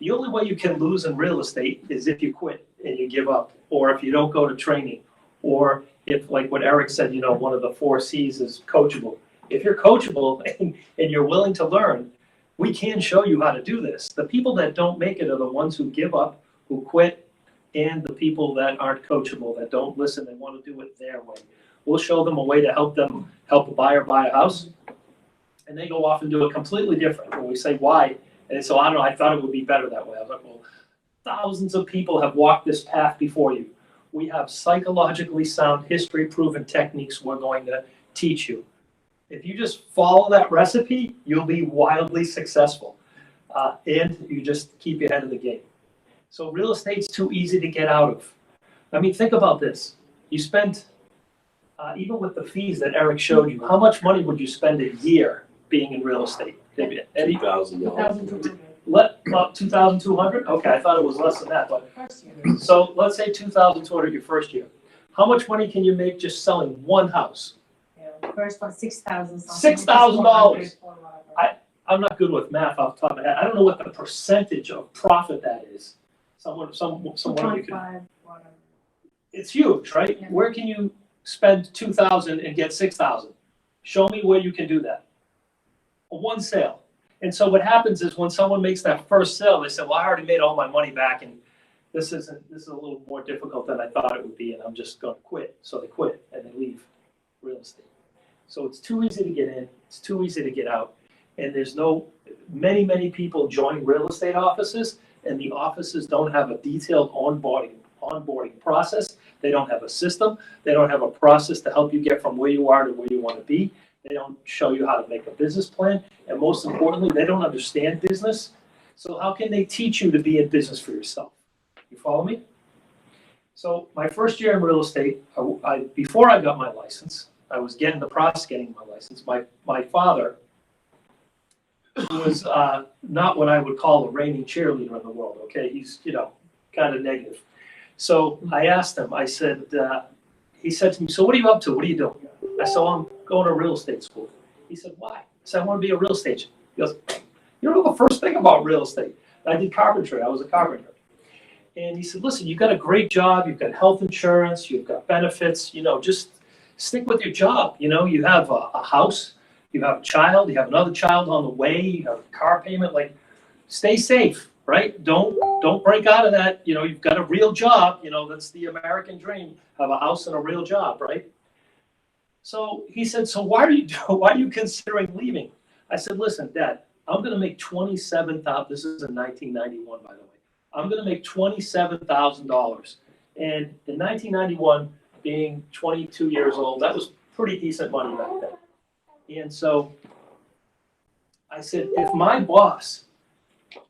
The only way you can lose in real estate is if you quit and you give up, or if you don't go to training, or if, like what Eric said, you know, one of the 4 C's is coachable. If you're coachable and you're willing to learn, we can show you how to do this. The people that don't make it are the ones who give up, who quit, and the people that aren't coachable, that don't listen, they want to do it their way. We'll show them a way to help a buyer buy a house, and they go off and do it completely different. When we say why, and so I don't know, I thought it would be better that way. I was like, well, thousands of people have walked this path before you. We have psychologically sound, history-proven techniques we're going to teach you. If you just follow that recipe, you'll be wildly successful. And you just keep your head in the game. So real estate's too easy to get out of. I mean, think about this. You spend, even with the fees that Eric showed you, how much money would you spend a year being in real estate? Eddie? $2,000. About 2,200? Okay, I thought it was less than that, but so let's say 2,200 your first year. How much money can you make just selling one house? First one, 6,000. $6,000. I'm not good with math off the top of my head. I don't know what the percentage of profit that is. Someone you can. It's huge, right? Yeah. Where can you spend 2,000 and get 6,000? Show me where you can do that. One sale. And so what happens is when someone makes that first sale, they say, well, I already made all my money back and this is a little more difficult than I thought it would be and I'm just going to quit. So they quit and they leave real estate. So it's too easy to get in. It's too easy to get out. And there's many people join real estate offices and the offices don't have a detailed onboarding process. They don't have a system. They don't have a process to help you get from where you are to where you want to be. They don't show you how to make a business plan. And most importantly, they don't understand business. So how can they teach you to be in business for yourself? You follow me? So my first year in real estate, before I got my license, I was getting the process getting my license. My father was not what I would call a reigning cheerleader in the world, okay? He's, kind of negative. So I asked him, I said, he said to me, so what are you up to? What are you doing? I said, I'm going to real estate school. He said, why? I said, I want to be a real estate agent. He goes, you don't know the first thing about real estate. I did carpentry. I was a carpenter. And he said, listen, you've got a great job. You've got health insurance. You've got benefits. Just stick with your job. You have a house. You have a child. You have another child on the way. You have a car payment. Like, stay safe, right? Don't break out of that. You've got a real job. That's the American dream. Have a house and a real job, right? So he said, so why are you considering leaving? I said, listen, Dad, I'm going to make $27,000. This is in 1991, by the way. I'm going to make $27,000. And in 1991, being 22 years old, that was pretty decent money back then. And so I said, if my boss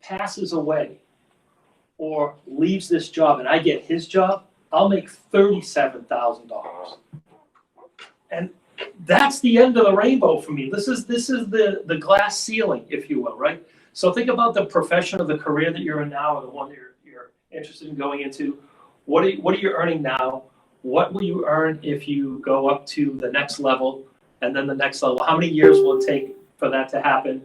passes away or leaves this job and I get his job, I'll make $37,000. And that's the end of the rainbow for me. This is the glass ceiling, if you will, right? So think about the profession or the career that you're in now or the one that you're interested in going into. What are you earning now? What will you earn if you go up to the next level and then the next level? How many years will it take for that to happen,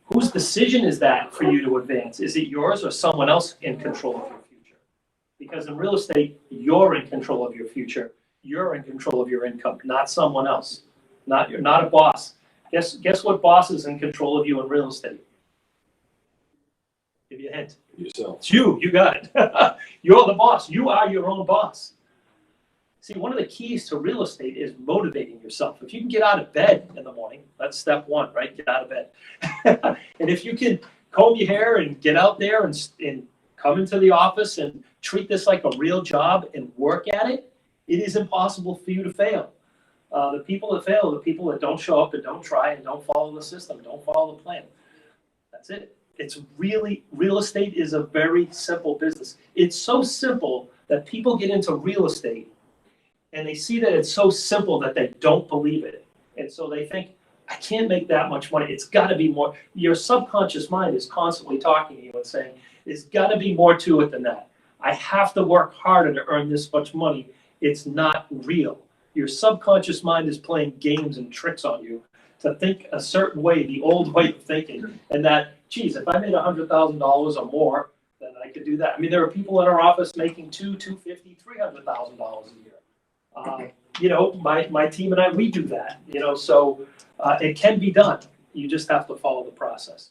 whose decision is that for you to advance? Is it yours or someone else in control of your future? Because in real estate, you're in control of your future. You're in control of your income, not someone else. You're not a boss. Guess what boss is in control of you in real estate? Give you a hint. Yourself. It's you. You got it. You're the boss. You are your own boss. See, one of the keys to real estate is motivating yourself. If you can get out of bed in the morning, that's step one, right? Get out of bed. And if you can comb your hair and get out there and come into the office and treat this like a real job and work at it, it is impossible for you to fail. The people that fail are the people that don't show up and don't try and don't follow the system, don't follow the plan. That's it. It's really, real estate is a very simple business. It's so simple that people get into real estate and they see that it's so simple that they don't believe it. And so they think, I can't make that much money. It's got to be more. Your subconscious mind is constantly talking to you and saying, there's got to be more to it than that. I have to work harder to earn this much money. It's not real. Your subconscious mind is playing games and tricks on you to think a certain way, the old way of thinking, and that, geez, if I made $100,000 or more, then I could do that. I mean, there are people in our office making $250,000, $300,000 a year. You know, my team and I, we do that, you know, so it can be done. You just have to follow the process.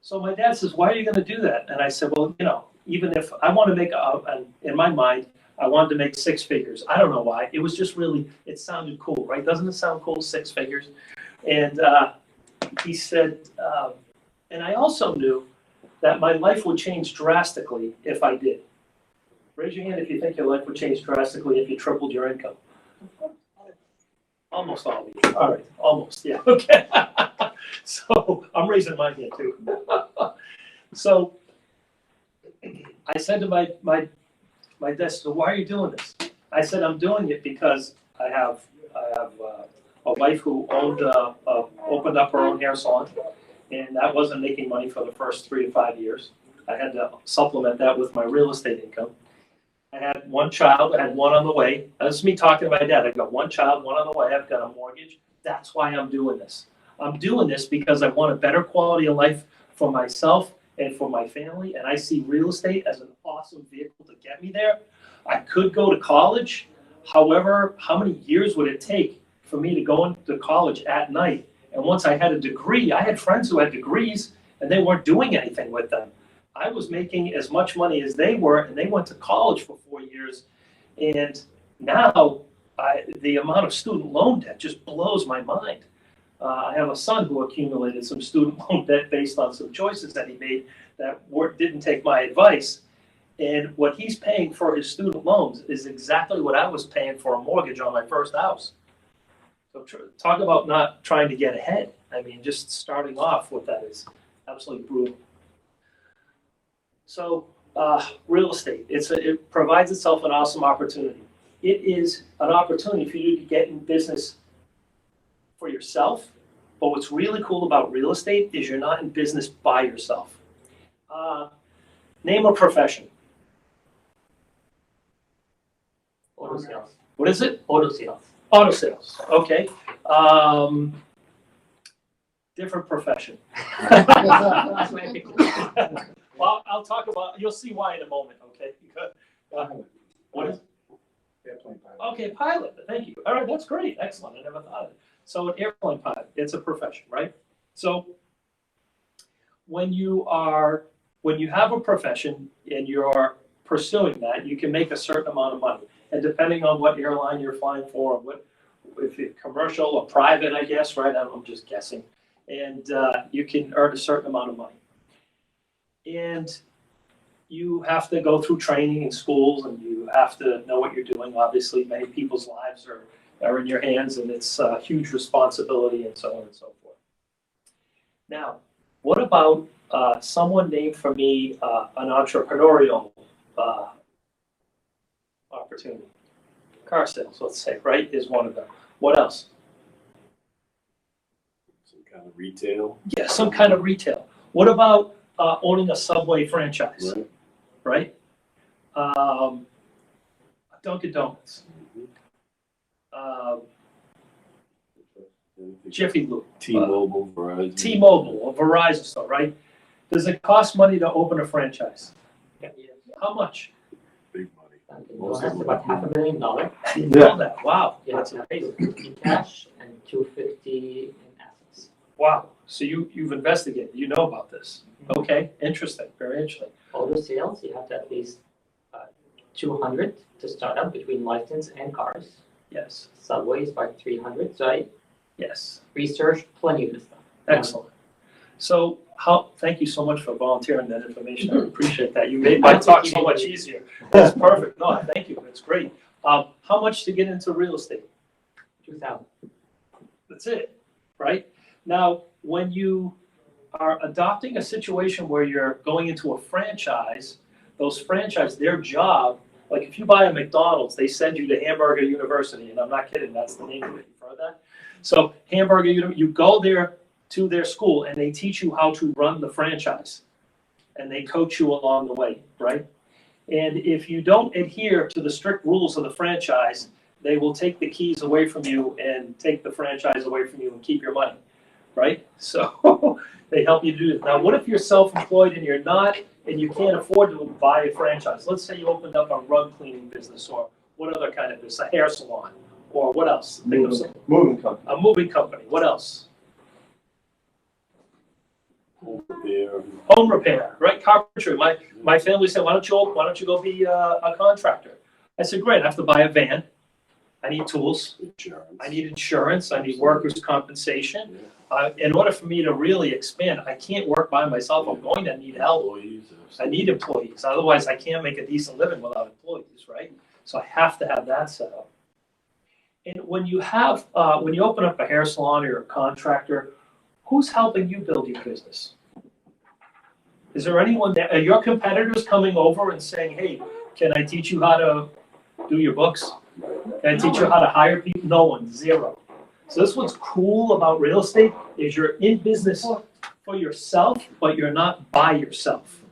So my dad says, why are you going to do that? And I said, well, you know, even if I want to make, in my mind, I wanted to make six figures. I don't know why. It was just really, it sounded cool, right? Doesn't it sound cool, six figures? And he said, and I also knew that my life would change drastically if I did. Raise your hand if you think your life would change drastically if you tripled your income. Almost all of you. All right, almost, yeah, okay. So I'm raising my hand too. So I said to my desk, so why are you doing this? I said, I'm doing it because I have a wife who opened up her own hair salon, and that wasn't making money for the first 3 to 5 years. I had to supplement that with my real estate income. I had one child, I had one on the way. That's me talking to my dad. I've got one child, one on the way. I've got a mortgage. That's why I'm doing this. I'm doing this because I want a better quality of life for myself and for my family. And I see real estate as an awesome vehicle to get me there. I could go to college. However, how many years would it take for me to go into college at night? And once I had a degree, I had friends who had degrees and they weren't doing anything with them. I was making as much money as they were, and they went to college for 4 years. And now the amount of student loan debt just blows my mind. I have a son who accumulated some student loan debt based on some choices that he made that didn't take my advice. And what he's paying for his student loans is exactly what I was paying for a mortgage on my first house. So talk about not trying to get ahead. I mean, just starting off with that is absolutely brutal. So real estate, it provides itself an awesome opportunity. It is an opportunity for you to get in business for yourself. But what's really cool about real estate is you're not in business by yourself. Name a profession. Auto sales. What is it? Auto sales. Auto sales. Okay. Different profession. Well, I'll talk about, you'll see why in a moment, okay? Because, what is? Airplane pilot. Okay, pilot, thank you. All right, that's great, excellent, I never thought of it. So an airplane pilot, it's a profession, right? So when you have a profession and you're pursuing that, you can make a certain amount of money. And depending on what airline you're flying for, if it's commercial or private, I guess, right? I'm just guessing. And you can earn a certain amount of money. And you have to go through training in schools, and you have to know what you're doing. Obviously, many people's lives are in your hands, and it's a huge responsibility, and so on and so forth. Now, what about someone named for me an entrepreneurial opportunity? Car sales, let's say, right, is one of them. What else? Some kind of retail. Yeah, some kind of retail. What about owning a Subway franchise, right? Dunkin' Donuts. Jiffy Lube. T-Mobile, Verizon. T-Mobile or Verizon store, right? Does it cost money to open a franchise? How much? Big money. Well, that's about $500 million. I didn't know that. Wow, Yeah. that's amazing. In cash and $250 in assets. Wow, so you've investigated, you know about this. Okay, interesting, very interesting. Auto sales, you have to at least 200 to start up between license and cars. Yes, Subway is about 300, so I yes, researched plenty of this stuff. excellent. So thank you so much for volunteering that information, I appreciate that. You made my talk so much easier. That's perfect, no, thank you, that's great. How much to get into real estate? 2,000. That's it, right? Now, when you are adopting a situation where you're going into a franchise, those franchise, their job, like if you buy a McDonald's, they send you to Hamburger University, and I'm not kidding, that's the name of it, you've heard that? So Hamburger, you go there to their school and they teach you how to run the franchise. And they coach you along the way, right? And if you don't adhere to the strict rules of the franchise, they will take the keys away from you and take the franchise away from you and keep your money, right? So they help you do it. Now, what if you're self-employed and you're not, and you can't afford to buy a franchise? Let's say you opened up a rug cleaning business, or what other kind of business, a hair salon, or what else? Think of something. Moving company. A moving company, what else? Home repair. Home repair, right? Carpentry. My family said, why don't you go be a contractor? I said, great, I have to buy a van. I need tools. Insurance. I need insurance. I need workers' compensation. In order for me to really expand, I can't work by myself. I'm going to need help. Employees. I need employees. Otherwise, I can't make a decent living without employees, right? So I have to have that set up. And when you open up a hair salon or you're a contractor, who's helping you build your business? Is there anyone that, are your competitors coming over and saying, hey, can I teach you how to do your books? Can I teach you how to hire people? No one, zero. So this what's cool about real estate is you're in business for yourself, but you're not by yourself.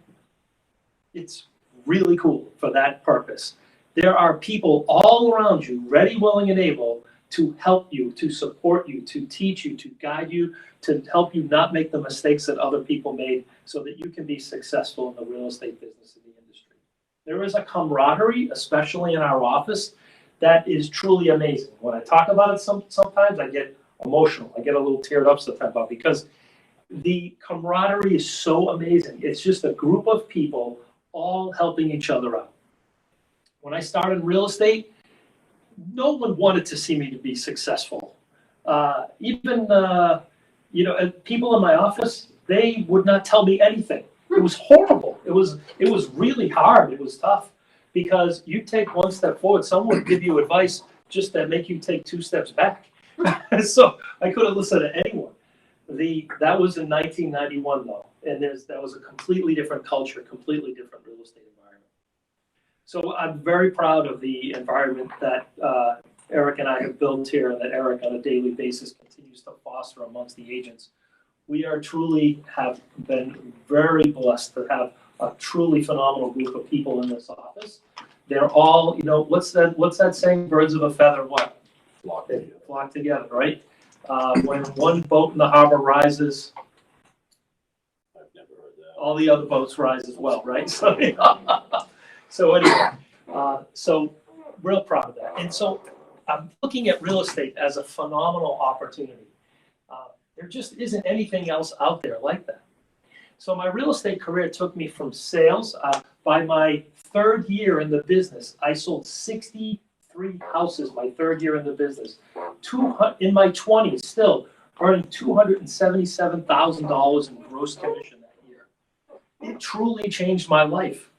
It's really cool for that purpose. There are people all around you, ready, willing, and able to help you, to support you, to teach you, to guide you, to help you not make the mistakes that other people made so that you can be successful in the real estate business in the industry. There is a camaraderie, especially in our office, that is truly amazing. When I talk about it sometimes I get emotional. I get a little teared up sometimes about it because the camaraderie is so amazing. It's just a group of people all helping each other out. When I started real estate, no one wanted to see me to be successful. Even people in my office, they would not tell me anything. It was horrible. It was really hard. It was tough because you take one step forward, someone would give you advice just to make you take 2 steps back. So I couldn't listen to anyone. That was in 1991 though, and that was a completely different culture, completely different real estate environment. So I'm very proud of the environment that Eric and I have built here, and that Eric on a daily basis continues to foster amongst the agents. We are truly have been very blessed to have a truly phenomenal group of people in this office. They're all, what's that saying? Birds of a feather, what? Flock together, right? When one boat in the harbor rises, I've never heard that. all the other boats rise as well, right? So, so anyway, so real proud of that. And so I'm looking at real estate as a phenomenal opportunity. There just isn't anything else out there like that. So my real estate career took me from sales. By my 3rd year in the business, I sold 63 houses my 3rd year in the business. In my 20s, still earning $277,000 in gross commission that year. It truly changed my life.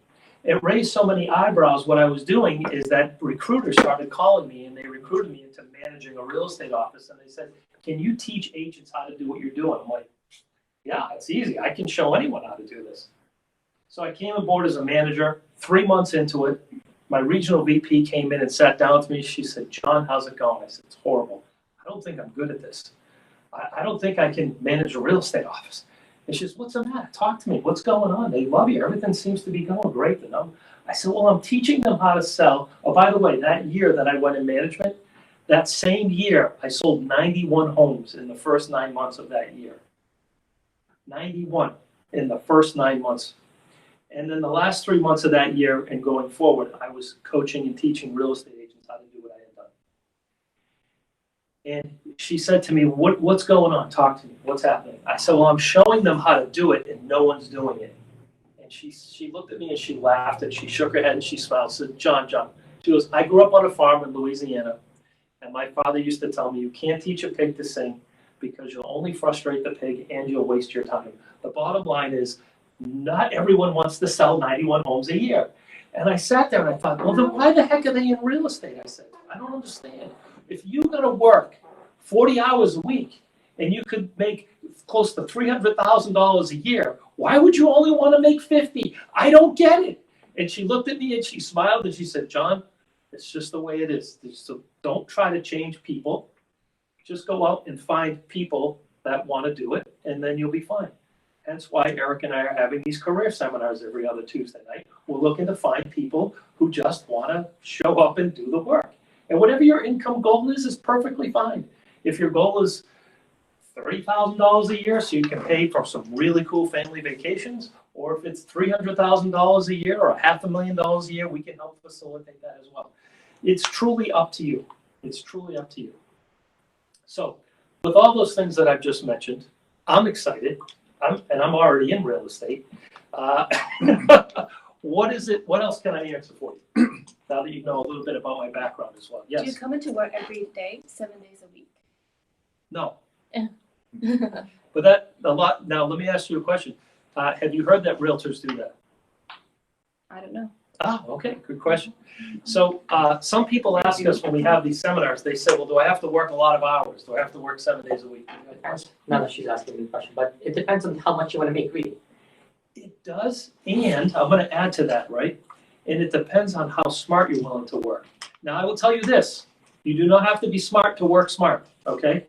It raised so many eyebrows. What I was doing is that recruiters started calling me, and they recruited me into managing a real estate office. And they said, can you teach agents how to do what you're doing? I'm like, yeah, it's easy. I can show anyone how to do this. So I came aboard as a manager. 3 months into it, my regional VP came in and sat down with me. She said, John, how's it going? I said, it's horrible. I don't think I'm good at this. I don't think I can manage a real estate office. And she says, what's the matter? Talk to me. What's going on? They love you. Everything seems to be going great. I said, well, I'm teaching them how to sell. Oh, by the way, that year that I went in management, That same year, I sold 91 homes in the first 9 months of that year. 91 in the first 9 months. And then the last 3 months of that year and going forward, I was coaching and teaching real estate agents how to do what I had done. And she said to me, what's going on? Talk to me. What's happening? I said, well, I'm showing them how to do it and no one's doing it. And she looked at me and she laughed and she shook her head and she smiled. Said, John. She goes, I grew up on a farm in Louisiana. And my father used to tell me, you can't teach a pig to sing because you'll only frustrate the pig and you'll waste your time. The bottom line is, not everyone wants to sell 91 homes a year. And I sat there and I thought, well, then why the heck are they in real estate? I said, I don't understand. If you got to work 40 hours a week and you could make close to $300,000 a year, why would you only want to make 50? I don't get it. And she looked at me and she smiled and she said, John, it's just the way it is. So don't try to change people. Just go out and find people that want to do it, and then you'll be fine. Hence why Eric and I are having these career seminars every other Tuesday night. We're looking to find people who just want to show up and do the work. And whatever your income goal is perfectly fine. If your goal is $30,000 a year so you can pay for some really cool family vacations, or if it's $300,000 a year or $500,000 a year, we can help facilitate that as well. It's truly up to you. It's truly up to you. So with all those things that I've just mentioned, I'm excited. I'm already in real estate. What else can I answer for you? Now that you know a little bit about my background as well. Yes. Do you come into work every day, 7 days a week? No. But that a lot. Now let me ask you a question. Have you heard that realtors do that? I don't know. Okay, good question. So some people ask us when we have these seminars, they say, well, do I have to work a lot of hours? Do I have to work 7 days a week? Now that she's asking me the question, but it depends on how much you want to make, really. It does, and I'm going to add to that, right? And it depends on how smart you're willing to work. Now, I will tell you this. You do not have to be smart to work smart, okay?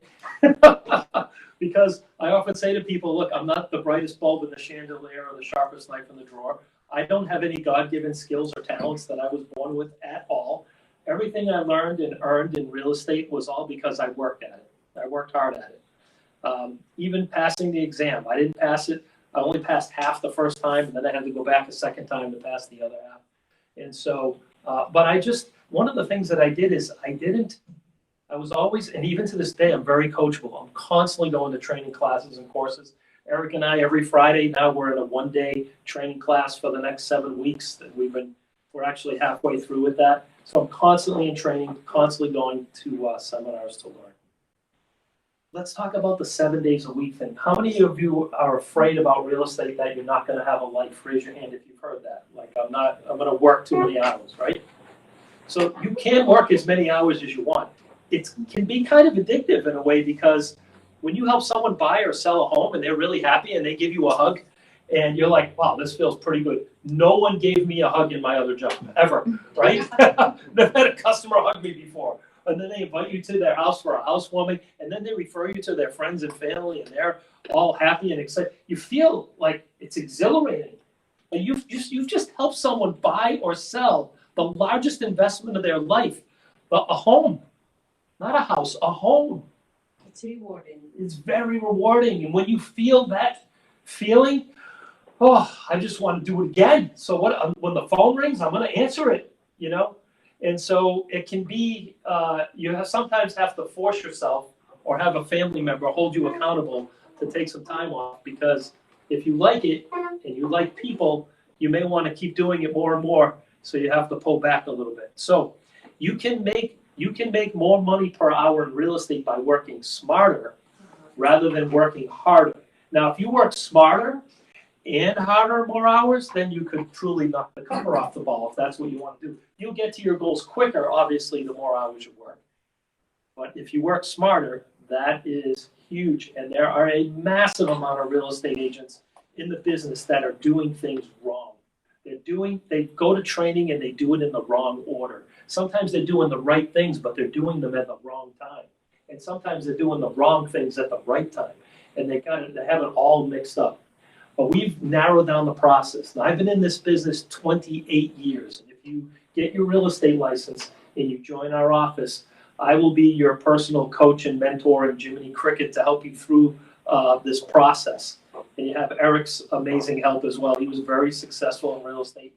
Because I often say to people, look, I'm not the brightest bulb in the chandelier or the sharpest knife in the drawer. I don't have any God-given skills or talents that I was born with at all. Everything I learned and earned in real estate was all because I worked at it. I worked hard at it. Even passing the exam, I didn't pass it. I only passed half the first time, and then I had to go back a second time to pass the other half. And so, but one of the things that I did is I was always, and even to this day, I'm very coachable. I'm constantly going to training classes and courses. Eric and I, every Friday, now we're in a one-day training class for the next 7 weeks that we're actually halfway through with that. So I'm constantly in training, constantly going to seminars to learn. Let's talk about the 7 days a week thing. How many of you are afraid about real estate that you're not going to have a life? Raise your hand if you've heard that. Like, I'm going to work too many hours, right? So you can work as many hours as you want. It can be kind of addictive in a way, because when you help someone buy or sell a home and they're really happy and they give you a hug and you're like, wow, this feels pretty good. No one gave me a hug in my other job, ever, right? Never had a customer hug me before. And then they invite you to their house for a housewarming, and then they refer you to their friends and family, and they're all happy and excited. You feel like it's exhilarating. And you've just helped someone buy or sell the largest investment of their life, a home, not a house, a home. It's rewarding. It's very rewarding. And when you feel that feeling, oh, I just want to do it again. So when the phone rings, I'm going to answer it, you know? And so it can be, sometimes have to force yourself or have a family member hold you accountable to take some time off, because if you like it and you like people, you may want to keep doing it more and more. So you have to pull back a little bit. So you can make more money per hour in real estate by working smarter rather than working harder. Now, if you work smarter and harder more hours, then you could truly knock the cover off the ball if that's what you want to do. You'll get to your goals quicker, obviously, the more hours you work. But if you work smarter, that is huge. And there are a massive amount of real estate agents in the business that are doing things wrong. They go to training and they do it in the wrong order. Sometimes they're doing the right things, but they're doing them at the wrong time. And sometimes they're doing the wrong things at the right time. And they have it all mixed up. But we've narrowed down the process. Now, I've been in this business 28 years. And if you get your real estate license and you join our office, I will be your personal coach and mentor in Jiminy Cricket to help you through this process. And you have Eric's amazing help as well. He was very successful in real estate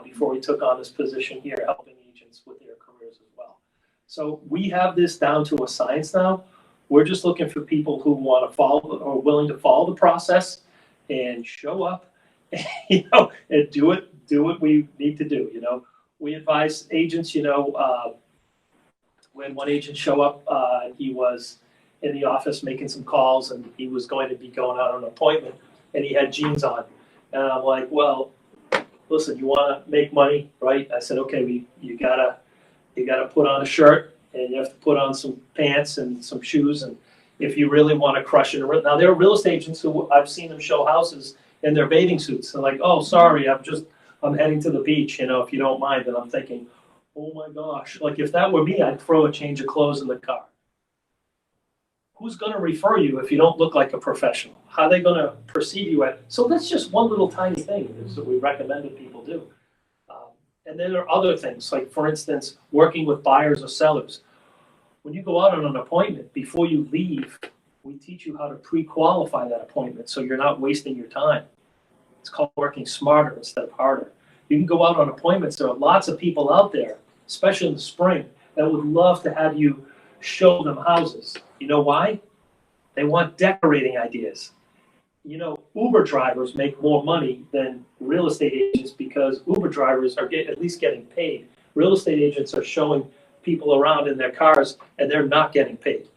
before he took on this position here, helping agents with their careers as well. So we have this down to a science now. We're just looking for people who want to follow or willing to follow the process and show up, and do what we need to do. We advise agents. We had one agent show up. He was in the office making some calls, and he was going to be going out on an appointment, and he had jeans on, and I'm like, well, listen, you want to make money, right? I said, okay, you gotta put on a shirt, and you have to put on some pants and some shoes, and if you really want to crush it. Now there are real estate agents who I've seen them show houses in their bathing suits. They're like, oh, sorry, I'm heading to the beach, if you don't mind. And I'm thinking, oh my gosh, like if that were me, I'd throw a change of clothes in the car. Who's going to refer you if you don't look like a professional? How are they going to perceive you at? So that's just one little tiny thing that we recommend that people do. And then there are other things, like for instance, working with buyers or sellers. When you go out on an appointment, before you leave, we teach you how to pre-qualify that appointment so you're not wasting your time. It's called working smarter instead of harder. You can go out on appointments. There are lots of people out there, especially in the spring, that would love to have you show them houses. You know why? They want decorating ideas. Uber drivers make more money than real estate agents because Uber drivers are at least getting paid. Real estate agents are showing people around in their cars and they're not getting paid.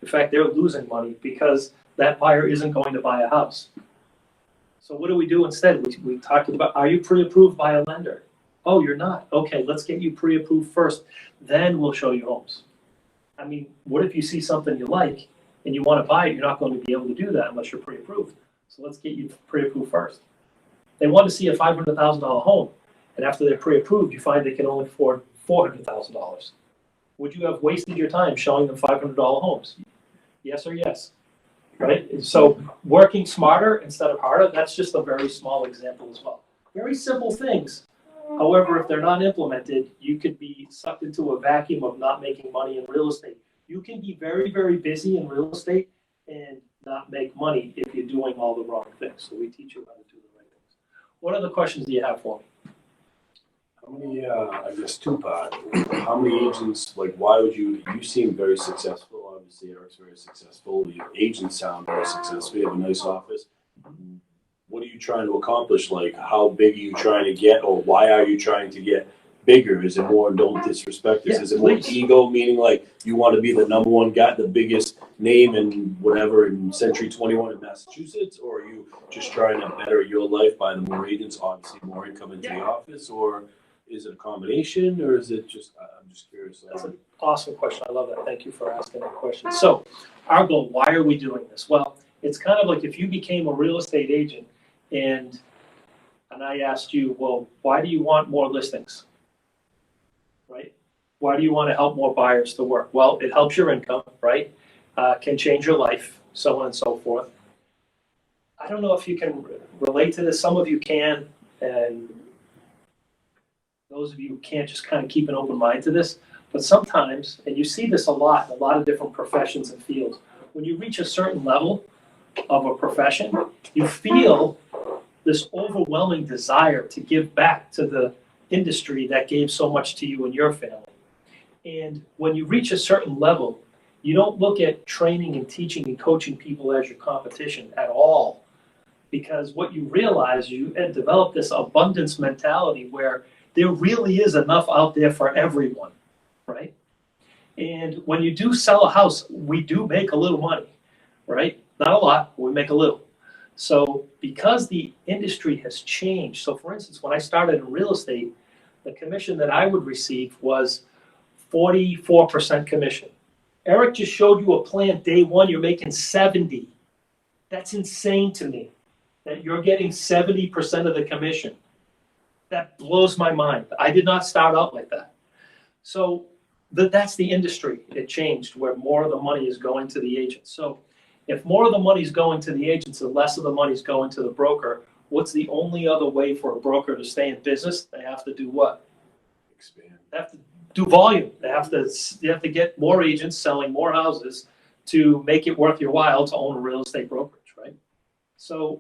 In fact, they're losing money because that buyer isn't going to buy a house. So what do we do instead? We talked about, are you pre-approved by a lender? Oh, you're not. Okay, let's get you pre-approved first. Then we'll show you homes. I mean, what if you see something you like and you want to buy it? You're not going to be able to do that unless you're pre-approved. So let's get you pre-approved first. They want to see a $500,000 home, and after they're pre-approved, you find they can only afford $400,000. Would you have wasted your time showing them $500 homes? Yes or yes, right? So working smarter instead of harder, that's just a very small example as well. Very simple things. However, if they're not implemented, you could be sucked into a vacuum of not making money in real estate. You can be very, very busy in real estate and not make money if you're doing all the wrong things. So we teach you how to do the right things. What other questions do you have for me? How many, I guess two-part, how many agents, why would you seem very successful, obviously Eric's very successful, the agents sound very successful, you have a nice office. What are you trying to accomplish? How big are you trying to get, or why are you trying to get bigger? Is it more, don't disrespect this, is it more ego, meaning you want to be the number one guy, the biggest name in whatever in Century 21 in Massachusetts, or are you just trying to better your life by the more agents, obviously more income into the office, or is it a combination, or is it just, I'm just curious. That's an awesome question. I love that. Thank you for asking that question. So our goal, why are we doing this? Well, it's kind of like if you became a real estate agent and I asked you, well, why do you want more listings? Right? Why do you want to help more buyers to work? Well, it helps your income, right? Can change your life, so on and so forth. I don't know if you can relate to this. Some of you can, and those of you who can't, just kind of keep an open mind to this. But sometimes, and you see this a lot in a lot of different professions and fields, when you reach a certain level of a profession, you feel this overwhelming desire to give back to the industry that gave so much to you and your family. And when you reach a certain level, you don't look at training and teaching and coaching people as your competition at all. Because what you realize, you develop this abundance mentality where there really is enough out there for everyone, right? And when you do sell a house, we do make a little money, right? Not a lot, but we make a little. So because the industry has changed, so for instance, when I started in real estate, the commission that I would receive was 44% commission. Eric just showed you a plan day one, you're making 70. That's insane to me, that you're getting 70% of the commission. That blows my mind. I did not start out like that. So that's the industry. It changed where more of the money is going to the agents. So if more of the money is going to the agents and less of the money is going to the broker, what's the only other way for a broker to stay in business? They have to do what? Expand. They have to do volume. They have to get more agents selling more houses to make it worth your while to own a real estate brokerage, right? So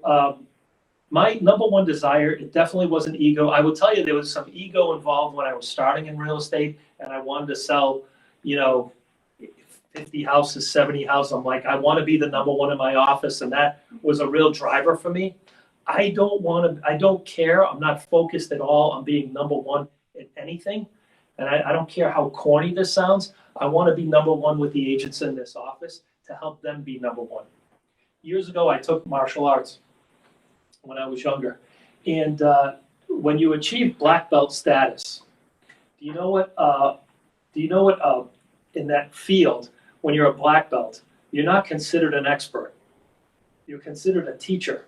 my number one desire, it definitely wasn't ego. I will tell you there was some ego involved when I was starting in real estate and I wanted to sell, 50 houses, 70 houses. I'm like, I want to be the number one in my office, and that was a real driver for me. I don't care. I'm not focused at all on being number one in anything. And I don't care how corny this sounds. I want to be number one with the agents in this office to help them be number one. Years ago, I took martial arts when I was younger. And when you achieve black belt status, do you know what in that field, when you're a black belt, you're not considered an expert. You're considered a teacher.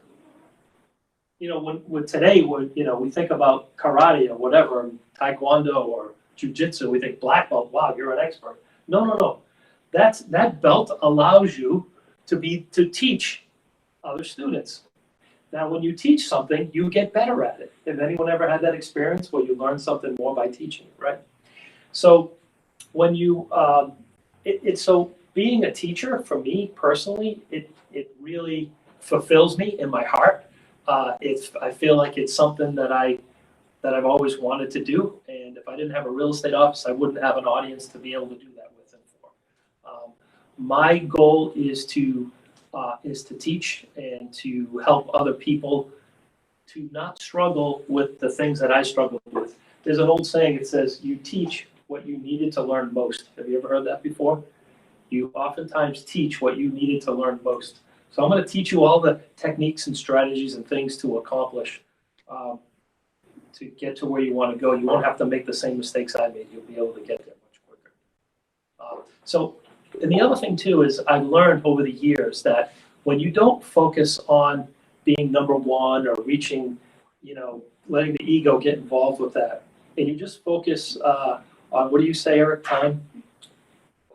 When today, we think about karate or whatever, taekwondo or jujitsu, we think black belt, wow, you're an expert. No. That belt allows you to teach other students. Now, when you teach something, you get better at it. Have anyone ever had that experience where you learn something more by teaching it, right? So when you, so being a teacher, for me personally, it really fulfills me in my heart. I feel like it's something that I've always wanted to do. And if I didn't have a real estate office, I wouldn't have an audience to be able to do that with and for. My goal is to teach and to help other people to not struggle with the things that I struggled with. There's an old saying, it says, you teach what you needed to learn most. Have you ever heard that before? You oftentimes teach what you needed to learn most. So I'm going to teach you all the techniques and strategies and things to accomplish, to get to where you want to go. You won't have to make the same mistakes I made. You'll be able to get there much quicker. And the other thing too is I've learned over the years that when you don't focus on being number one or reaching, letting the ego get involved with that, and you just focus on, what do you say, Eric? Time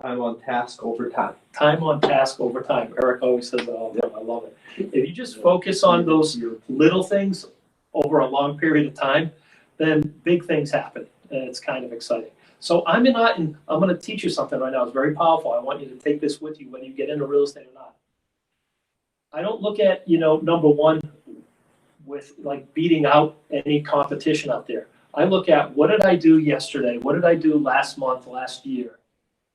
on task over time. Time on task over time. Eric always says that all the time. I love it. If you just focus on those little things over a long period of time, then big things happen, and it's kind of exciting. So I'm going to teach you something right now. It's very powerful. I want you to take this with you whether you get into real estate or not. I don't look at, number one with like beating out any competition out there. I look at what did I do yesterday? What did I do last month, last year?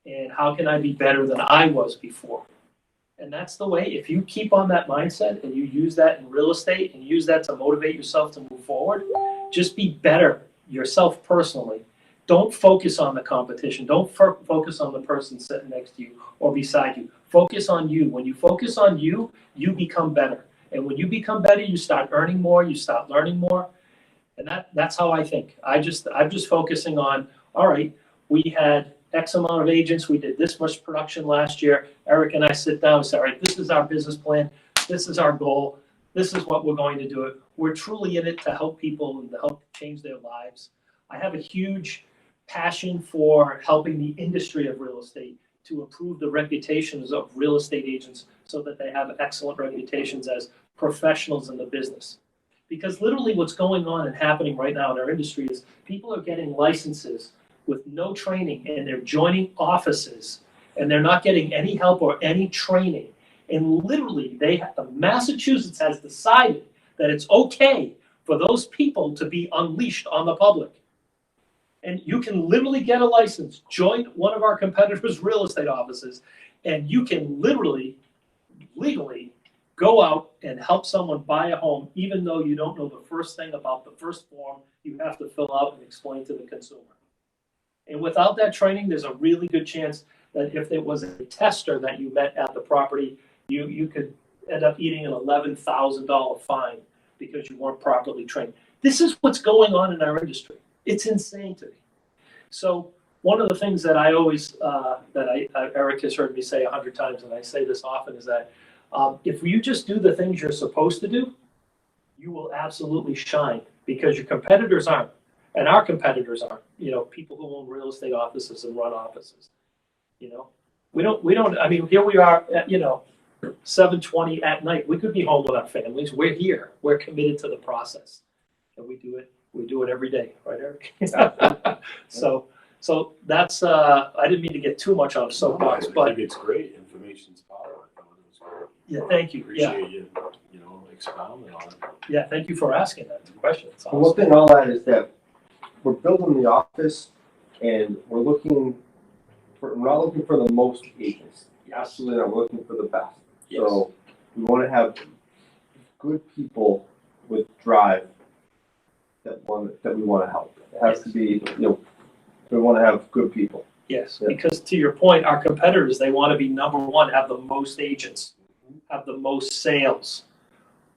And how can I be better than I was before? And that's the way, if you keep on that mindset and you use that in real estate and use that to motivate yourself to move forward, just be better yourself personally. Don't focus on the competition. Don't focus on the person sitting next to you or beside you. Focus on you. When you focus on you, you become better. And when you become better, you start earning more, you start learning more. And that's how I think. I'm just focusing on, all right, we had X amount of agents. We did this much production last year. Eric and I sit down and say, all right, this is our business plan. This is our goal. This is what we're going to do. We're truly in it to help people and to help change their lives. I have a huge passion for helping the industry of real estate to improve the reputations of real estate agents so that they have excellent reputations as professionals in the business. Because literally what's going on and happening right now in our industry is people are getting licenses with no training, and they're joining offices and they're not getting any help or any training. And literally Massachusetts has decided that it's okay for those people to be unleashed on the public. And you can literally get a license, join one of our competitors' real estate offices, and you can literally, legally go out and help someone buy a home, even though you don't know the first thing about the first form you have to fill out and explain to the consumer. And without that training, there's a really good chance that if there was a tester that you met at the property, you could end up eating an $11,000 fine because you weren't properly trained. This is what's going on in our industry. It's insane to me. So one of the things that I always, Eric has heard me say 100 times, and I say this often, is that if you just do the things you're supposed to do, you will absolutely shine, because your competitors aren't. And our competitors aren't, people who own real estate offices and run offices. We don't, I mean, here we are at, 7:20 at night. We could be home with our families. We're here. We're committed to the process. And we do it every day, right, Eric? So So that's, I didn't mean to get too much on a soapbox, I but think it's great. Information's power. I thought it was great. yeah, thank you. Yeah, Appreciate you know, expounding on it. yeah, thank you for asking that question. It's And one awesome. thing, all that is that we're building the office and we're not looking for the most agents. Absolutely not, we're looking for the best. Yes. So we want to have good people with drive that we want to help. It has to be, we want to have good people. Yes, Yeah. because to your point, our competitors, they want to be number one, have the most agents, have the most sales.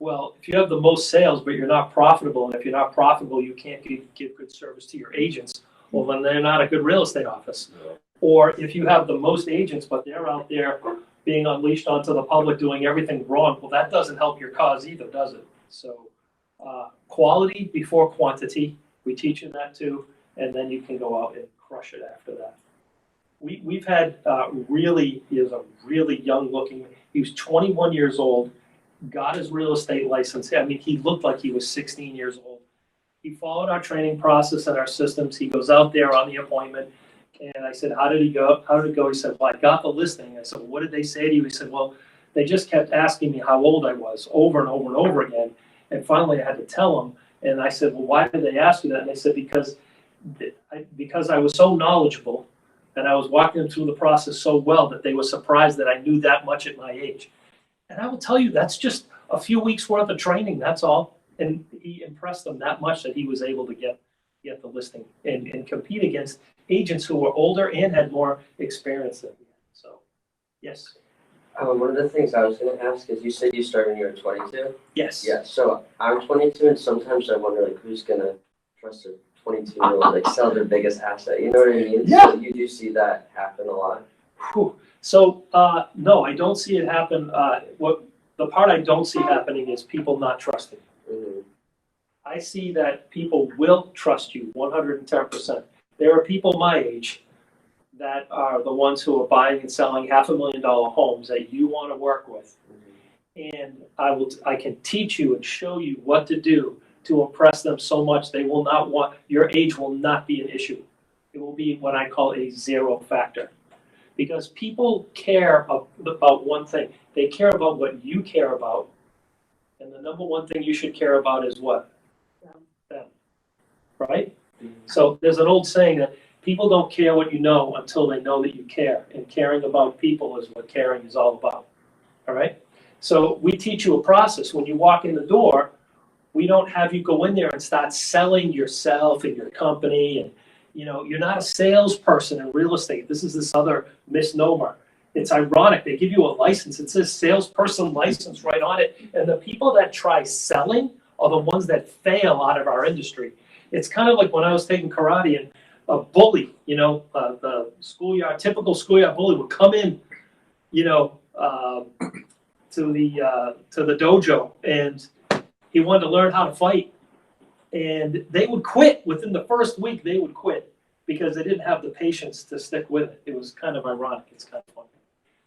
Well, if you have the most sales, but you're not profitable, and if you're not profitable, you can't give good service to your agents, well, then they're not a good real estate office. Or if you have the most agents, but they're out there being unleashed onto the public, doing everything wrong, well, that doesn't help your cause either, does it? So, quality before quantity, we teach you that too, and then you can go out and crush it after that. We've had he is a really young looking, he was 21 years old, got his real estate license. I mean, he looked like he was 16 years old. He followed our training process and our systems. He goes out there on the appointment. And I said, how did it go? He said, well, I got the listing. I said, well, what did they say to you? He said, well, they just kept asking me how old I was over and over and over again. And finally I had to tell them. And I said, well, why did they ask you that? And they said, because I was so knowledgeable and I was walking them through the process so well that they were surprised that I knew that much at my age. And I will tell you, that's just a few weeks worth of training, that's all. And he impressed them that much that he was able to get the listing and compete against agents who were older and had more experience than me. So, yes. One of the things I was going to ask is you said you started when you were 22? Yes. Yeah, so I'm 22 and sometimes I wonder like who's going to trust a 22-year-old like sell their biggest asset, you know what I mean? Yeah. So you do see that happen a lot? Whew. So, no, I don't see it happen. The part I don't see happening is people not trusting. Mm-hmm. I see that people will trust you 110%. There are people my age that are the ones who are buying and selling $500,000 homes that you want to work with. And I can teach you and show you what to do to impress them so much they will not want, your age will not be an issue. It will be what I call a zero factor. Because people care about one thing. They care about what you care about. And the number one thing you should care about is what? Them. Right? So there's an old saying that people don't care what you know until they know that you care. And caring about people is what caring is all about. All right? So we teach you a process. When you walk in the door, we don't have you go in there and start selling yourself and your company. And, you're not a salesperson in real estate. This is this other misnomer. It's ironic. They give you a license. It says salesperson license right on it. And the people that try selling are the ones that fail out of our industry. It's kind of like when I was taking karate and a bully, the typical schoolyard bully would come in, to the dojo, and he wanted to learn how to fight. And they would quit within the first week. They would quit because they didn't have the patience to stick with it. It was kind of ironic. It's kind of funny.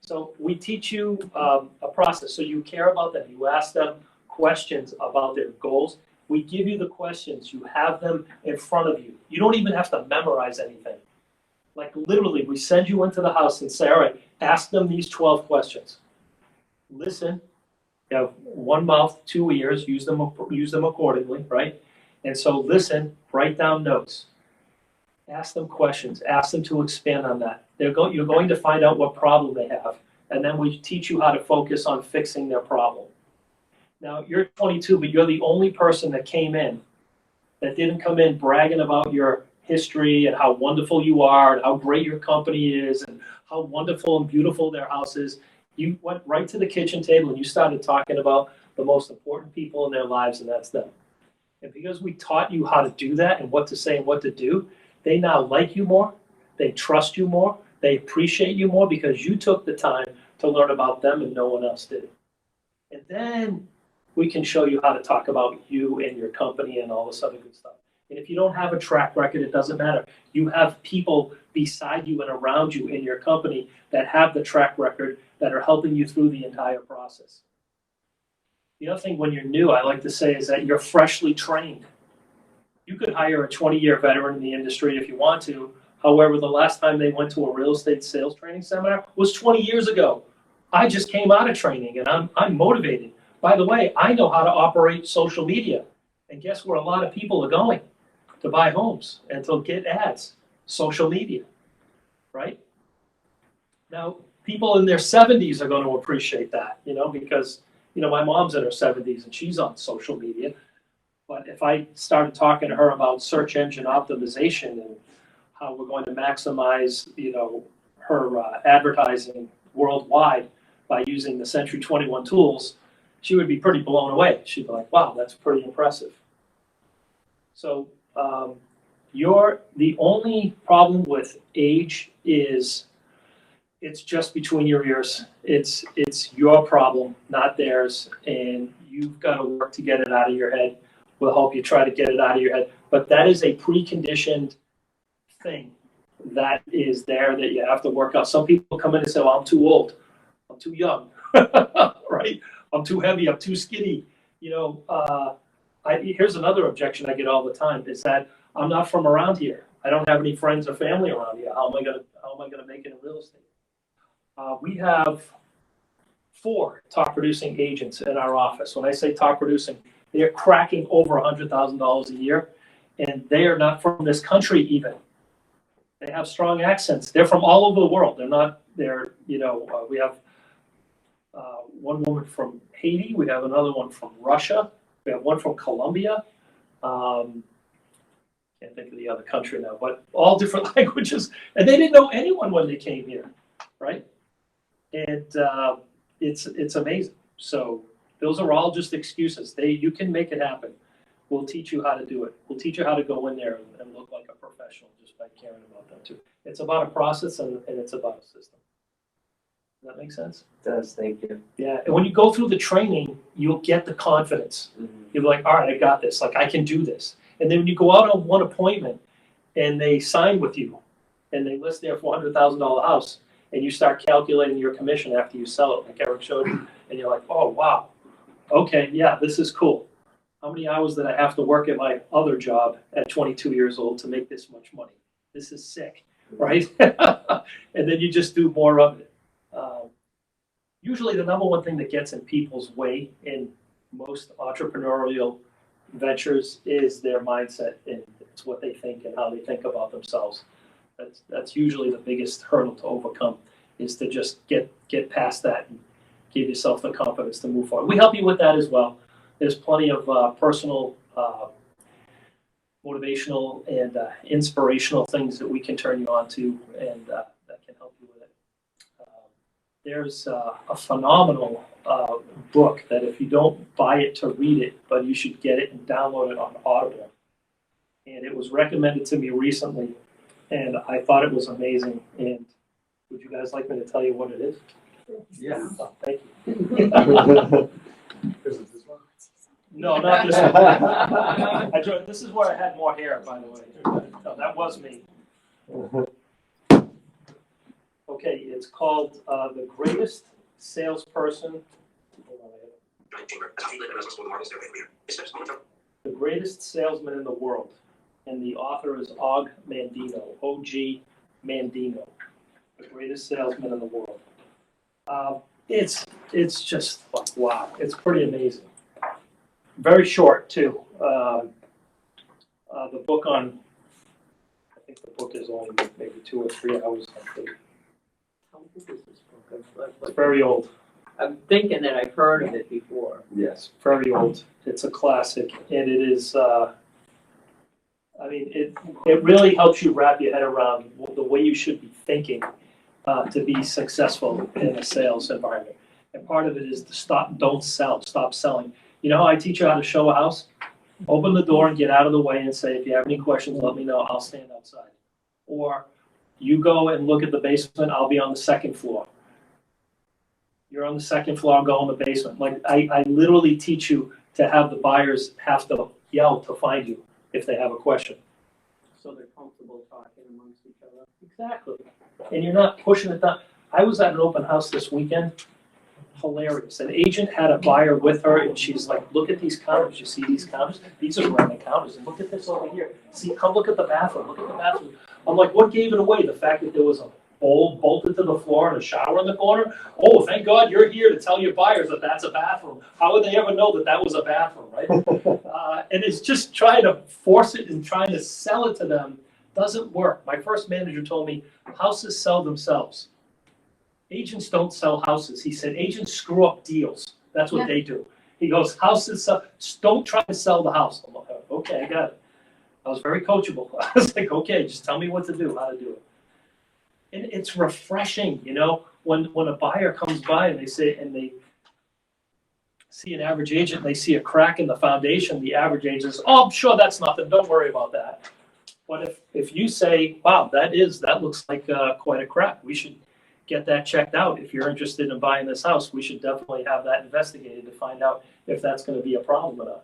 So we teach you a process. So you care about them. You ask them questions about their goals. We give you the questions. You have them in front of you. You don't even have to memorize anything. Like literally, we send you into the house and say, all right, ask them these 12 questions. Listen. You have one mouth, 2 ears. Use them accordingly, right? And so listen, write down notes. Ask them questions. Ask them to expand on that. You're going to find out what problem they have. And then we teach you how to focus on fixing their problem. Now, you're 22, but you're the only person that came in that didn't come in bragging about your history and how wonderful you are and how great your company is and how wonderful and beautiful their house is. You went right to the kitchen table and you started talking about the most important people in their lives, and that's them. And because we taught you how to do that and what to say and what to do, they now like you more, they trust you more, they appreciate you more because you took the time to learn about them and no one else did. And then we can show you how to talk about you and your company and all this other good stuff. And if you don't have a track record, it doesn't matter. You have people beside you and around you in your company that have the track record that are helping you through the entire process. The other thing when you're new, I like to say, is that you're freshly trained. You could hire a 20-year veteran in the industry if you want to, However, the last time they went to a real estate sales training seminar was 20 years ago. I just came out of training and I'm motivated. By the way, I know how to operate social media. And guess where a lot of people are going to buy homes and to get ads? Social media, right? Now, people in their 70s are going to appreciate that, because, my mom's in her 70s and she's on social media. But if I started talking to her about search engine optimization and how we're going to maximize, her advertising worldwide by using the Century 21 tools, she would be pretty blown away. She'd be like, wow, that's pretty impressive. So the only problem with age is it's just between your ears. It's your problem, not theirs, and you've got to work to get it out of your head. We'll help you try to get it out of your head. But that is a preconditioned thing that is there that you have to work out. Some people come in and say, well, I'm too old. I'm too young, right? I'm too heavy. I'm too skinny. Here's another objection I get all the time is that I'm not from around here. I don't have any friends or family around here. How am I gonna make it in real estate? We have 4 top producing agents in our office. When I say top producing, they're cracking over $100,000 a year, and they are not from this country even. They have strong accents. They're from all over the world. We have one woman from Haiti. We have another one from Russia. We have one from Colombia. Can't think of the other country now, but all different languages. And they didn't know anyone when they came here, right? And it's amazing. So those are all just excuses. You can make it happen. We'll teach you how to do it. We'll teach you how to go in there and look like a professional just by caring about them too. It's about a process and it's about a system. Does that make sense? It does, thank you. Yeah, and when you go through the training, you'll get the confidence. You'll be like, all right, I got this. Like, I can do this. And then when you go out on one appointment and they sign with you and they list their $400,000 house and you start calculating your commission after you sell it, like Eric showed you, and you're like, oh, wow. Okay, yeah, this is cool. How many hours did I have to work at my other job at 22 years old to make this much money? This is sick, right? And then you just do more of it. Usually the number one thing that gets in people's way in most entrepreneurial ventures is their mindset, and it's what they think and how they think about themselves. That's usually the biggest hurdle to overcome, is to just get past that and give yourself the confidence to move forward. We help you with that as well. There's plenty of personal, motivational, and inspirational things that we can turn you on to, and that can help you with it. There's a phenomenal book that if you don't buy it to read it, but you should get it and download it on Audible. And it was recommended to me recently, and I thought it was amazing. And would you guys like me to tell you what it is? Yeah. Oh, thank you. Is it this one? No, not this one. This is where I had more hair, by the way. No, that was me. Okay, it's called The Greatest Salesperson. The Greatest Salesman in the World. And the author is Og Mandino, O.G. Mandino. The Greatest Salesman in the World. It's just like, wow, it's pretty amazing. Very short too. The book I think the book is only maybe 2 or 3 hours. I think. How old is this book? It's very old. I'm thinking that I've heard of it before. Yes, very old. It's a classic, and it is. It really helps you wrap your head around the way you should be thinking to be successful in a sales environment. And part of it is to don't sell, stop selling. You know how I teach you how to show a house? Open the door and get out of the way and say, if you have any questions, let me know. I'll stand outside. Or you go and look at the basement. I'll be on the 2nd floor. You're on the 2nd floor. I'll go in the basement. Like I literally teach you to have the buyers have to yell to find you if they have a question. So they're comfortable talking amongst each other. Exactly. And you're not pushing it down. I was at an open house this weekend. Hilarious. An agent had a buyer with her, and she's like, look at these counters. You see these counters? These are granite counters. And look at this over here. See, come look at the bathroom. Look at the bathroom. I'm like, what gave it away? The fact that there was a bowl bolted to the floor and a shower in the corner? Oh, thank God you're here to tell your buyers that that's a bathroom. How would they ever know that that was a bathroom, right? And it's just trying to force it and trying to sell it to them doesn't work. My first manager told me houses sell themselves. Agents don't sell houses. He said agents screw up deals. That's what they do. He goes, houses sell, don't try to sell the house. I'm like, okay, I got it. I was very coachable. I was like, okay, just tell me what to do, how to do it. And it's refreshing, you know, when a buyer comes by and they say, and they see an average agent, and they see a crack in the foundation, the average agent says, oh, I'm sure that's nothing, don't worry about that. But if you say, wow, that looks like quite a crack, we should get that checked out. If you're interested in buying this house, we should definitely have that investigated to find out if that's going to be a problem or not.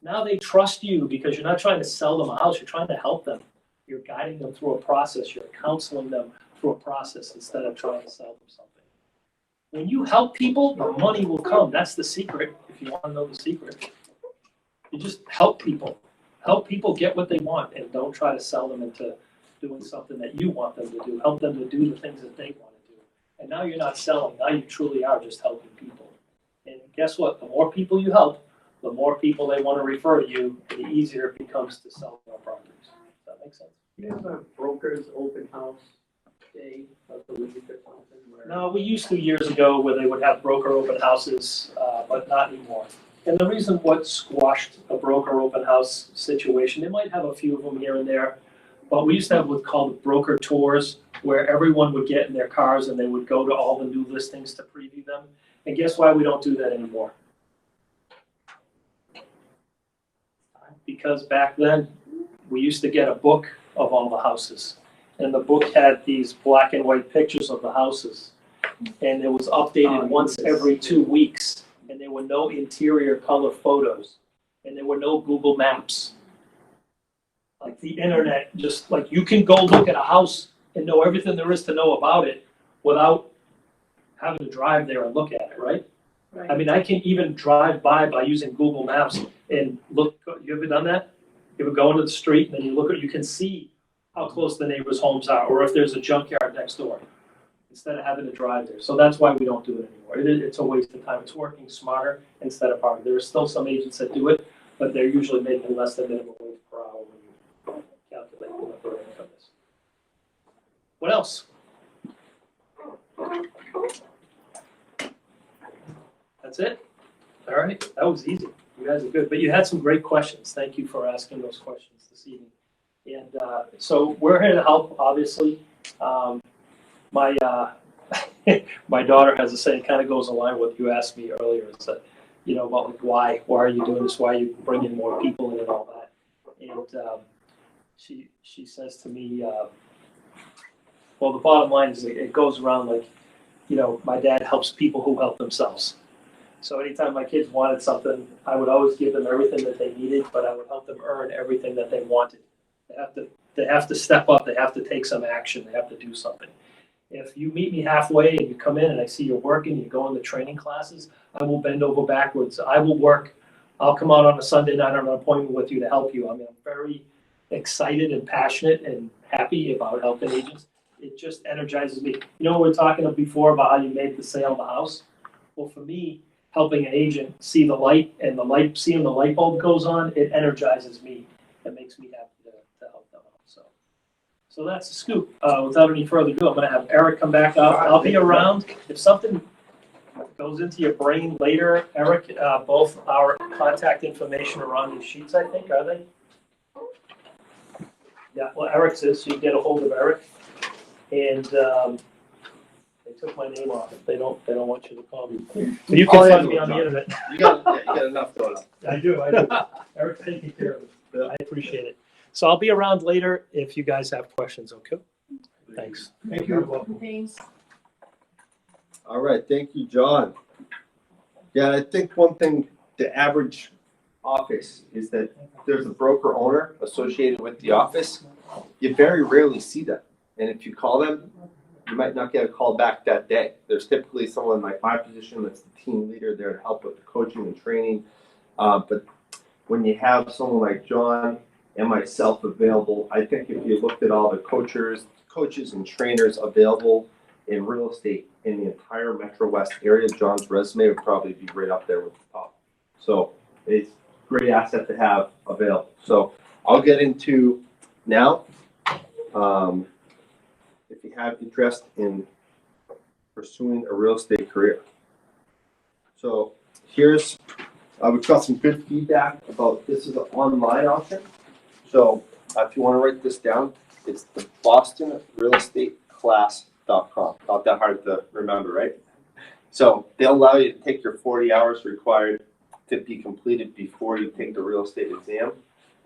Now they trust you because you're not trying to sell them a house, you're trying to help them. You're guiding them through a process, you're counseling them through a process instead of trying to sell them something. When you help people, the money will come. That's the secret, if you want to know the secret. You just help people. Help people get what they want and don't try to sell them into doing something that you want them to do. Help them to do the things that they want to do. And now you're not selling, now you truly are just helping people. And guess what? The more people you help, the more people they want to refer to you, the easier it becomes to sell more properties. Does that make sense? You have a broker's open house day of the week or something where? No, we used to years ago where they would have broker open houses, but not anymore. And the reason what squashed a broker open house situation, they might have a few of them here and there, but we used to have what's called broker tours, where everyone would get in their cars and they would go to all the new listings to preview them. And guess why we don't do that anymore? Because back then, we used to get a book of all the houses. And the book had these black and white pictures of the houses. And it was updated once every 2 weeks. And there were no interior color photos. And there were no Google Maps. Like the internet, just like you can go look at a house and know everything there is to know about it without having to drive there and look at it, right? I mean, I can even drive by using Google Maps and look. You ever done that? You ever go into the street and then you look at, you can see how close the neighbors' homes are, or if there's a junkyard next door, instead of having to drive there. So that's why we don't do it anymore. It's a waste of time. It's working smarter instead of harder. There are still some agents that do it, but they're usually making less than minimum wage per hour when you calculate what their income is. What else? That's it? All right, that was easy. You guys are good, but you had some great questions. Thank you for asking those questions this evening. And so we're here to help, obviously. My daughter has a saying, kind of goes in line with what you asked me earlier. It's that, you know, about like why are you doing this? Why are you bringing more people in and all that? And she says to me, well, the bottom line is it goes around like, you know, my dad helps people who help themselves. So anytime my kids wanted something, I would always give them everything that they needed, but I would help them earn everything that they wanted. They have to step up. They have to take some action. They have to do something. If you meet me halfway and you come in and I see you're working, you go in the training classes, I will bend over backwards. I will work. I'll come out on a Sunday night on an appointment with you to help you. I mean, I'm very excited and passionate and happy about helping agents. It just energizes me. You know, we were talking before about how you made the sale of the house. Well, for me, helping an agent see the light and seeing the light bulb goes on, it energizes me. It makes me happy to help them out. So that's the scoop. Without any further ado, I'm going to have Eric come back up. I'll be around. If something goes into your brain later, Eric, both our contact information are on these sheets, I think, are they? Yeah, well, Eric's is, so you get a hold of Eric. And they took my name off. They don't want you to call me. So you can find me on the internet. You got enough going on. I do. Eric's taking care of it. I appreciate it. So I'll be around later if you guys have questions, okay? Thanks. Thank you. Thanks. All right, thank you, John. Yeah, I think one thing, the average office is that there's a broker owner associated with the office. You very rarely see them. And if you call them, you might not get a call back that day. There's typically someone like my position that's the team leader there to help with the coaching and training. But when you have someone like John and myself available. I think if you looked at all the coaches and trainers available in real estate in the entire Metro West area, John's resume would probably be right up there with the top. So it's a great asset to have available. So I'll get into now. If you have interest in pursuing a real estate career. So here's, we've got some good feedback about this is an online option. So if you want to write this down, it's the bostonrealestateclass.com. Not that hard to remember, right? So they'll allow you to take your 40 hours required to be completed before you take the real estate exam.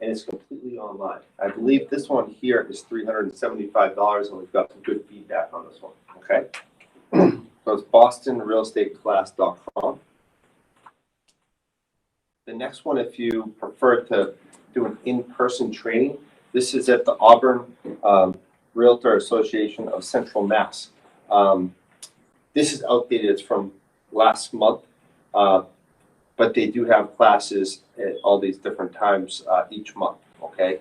And it's completely online. I believe this one here is $375, and we've got some good feedback on this one, okay? So it's bostonrealestateclass.com. The next one, if you prefer to do an in-person training, this is at the Auburn Realtor Association of Central Mass. This is outdated, it's from last month, but they do have classes at all these different times each month, okay?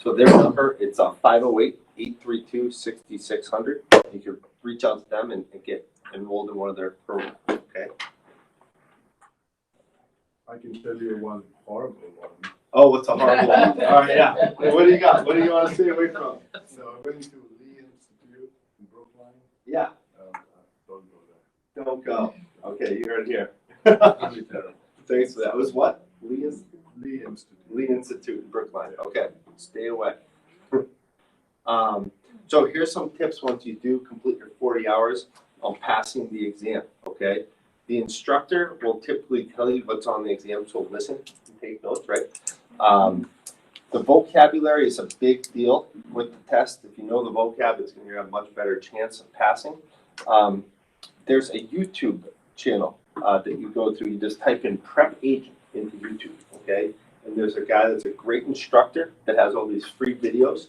So their number, it's 508-832-6600. You can reach out to them and get enrolled in one of their programs, okay? I can tell you one horrible one. Oh, what's a horrible one? All right, yeah. What do you got? What do you want to stay away from? So I went to Lee Institute in Brookline. Yeah. Don't go there. Don't go. Okay, you heard it here. Really terrible. Thanks for that. It was what? Lee Institute. Lee Institute in Brookline. Okay, stay away. So here's some tips once you do complete your 40 hours on passing the exam, okay? The instructor will typically tell you what's on the exam, so listen and take notes, right? The vocabulary is a big deal with the test. If you know the vocab, it's going to have a much better chance of passing. There's a YouTube channel that you go through. You just type in Prep Agent into YouTube, okay? And there's a guy that's a great instructor that has all these free videos.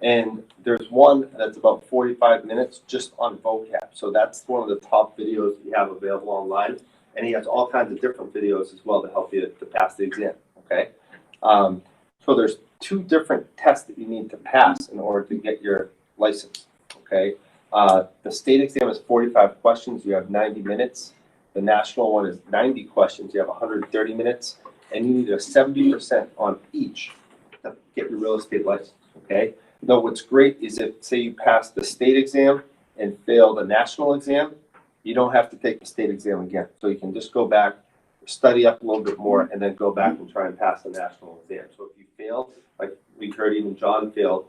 And there's one that's about 45 minutes just on vocab. So that's one of the top videos that you have available online. And he has all kinds of different videos as well to help you to pass the exam, okay? So there's 2 different tests that you need to pass in order to get your license, okay? The state exam is 45 questions. You have 90 minutes. The national one is 90 questions. You have 130 minutes. And you need a 70% on each to get your real estate license, okay? Now, what's great is if, say, you pass the state exam and fail the national exam, you don't have to take the state exam again. So you can just go back, study up a little bit more, and then go back and try and pass the national exam. So if you fail, like we heard even John failed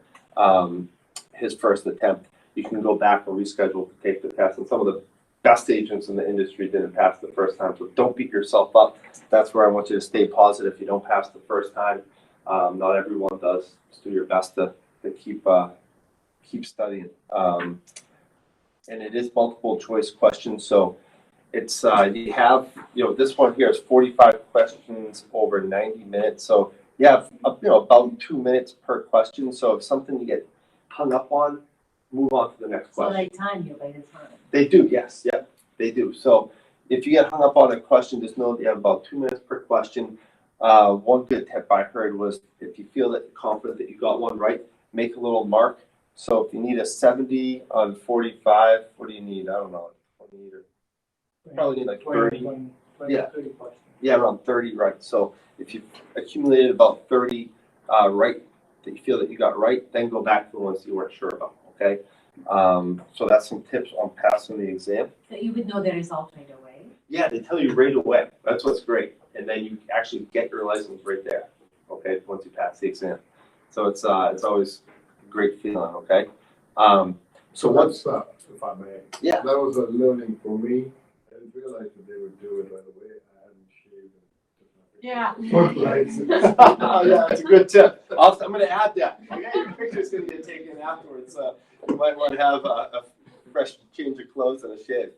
his first attempt, you can go back and reschedule to take the test. And some of the best agents in the industry didn't pass the first time. So don't beat yourself up. That's where I want you to stay positive. If you don't pass the first time, not everyone does. Just do your best to keep studying. And it is multiple choice questions. So it's, you have, this one here is 45 questions over 90 minutes. So you have, about 2 minutes per question. So if something you get hung up on, move on to the next So question. they time you by the time. They do, yes, yeah, they do. So if you get hung up on a question, just know that you have about 2 minutes per question. One good tip I heard was if you feel that you're confident that you got one right, make a little mark. So if you need a 70 on 45, what do you need? I don't know. Probably need like 30. Yeah. 30 questions. Yeah, around 30, right. So if you've accumulated about 30 right that you feel that you got right, then go back to the ones you weren't sure about, okay? So that's some tips on passing the exam. So you would know the result right away? Yeah, they tell you right away. That's what's great. And then you actually get your license right there, okay, once you pass the exam. So it's always a great feeling, okay? So what's up, if I may? Yeah. That was a learning for me. I didn't realize that they would do it right away. I hadn't shaved. Yeah. Oh, yeah, that's a good tip. I'm going to add that. Okay, your picture's going to get taken afterwards. You might want to have a fresh change of clothes and a shave.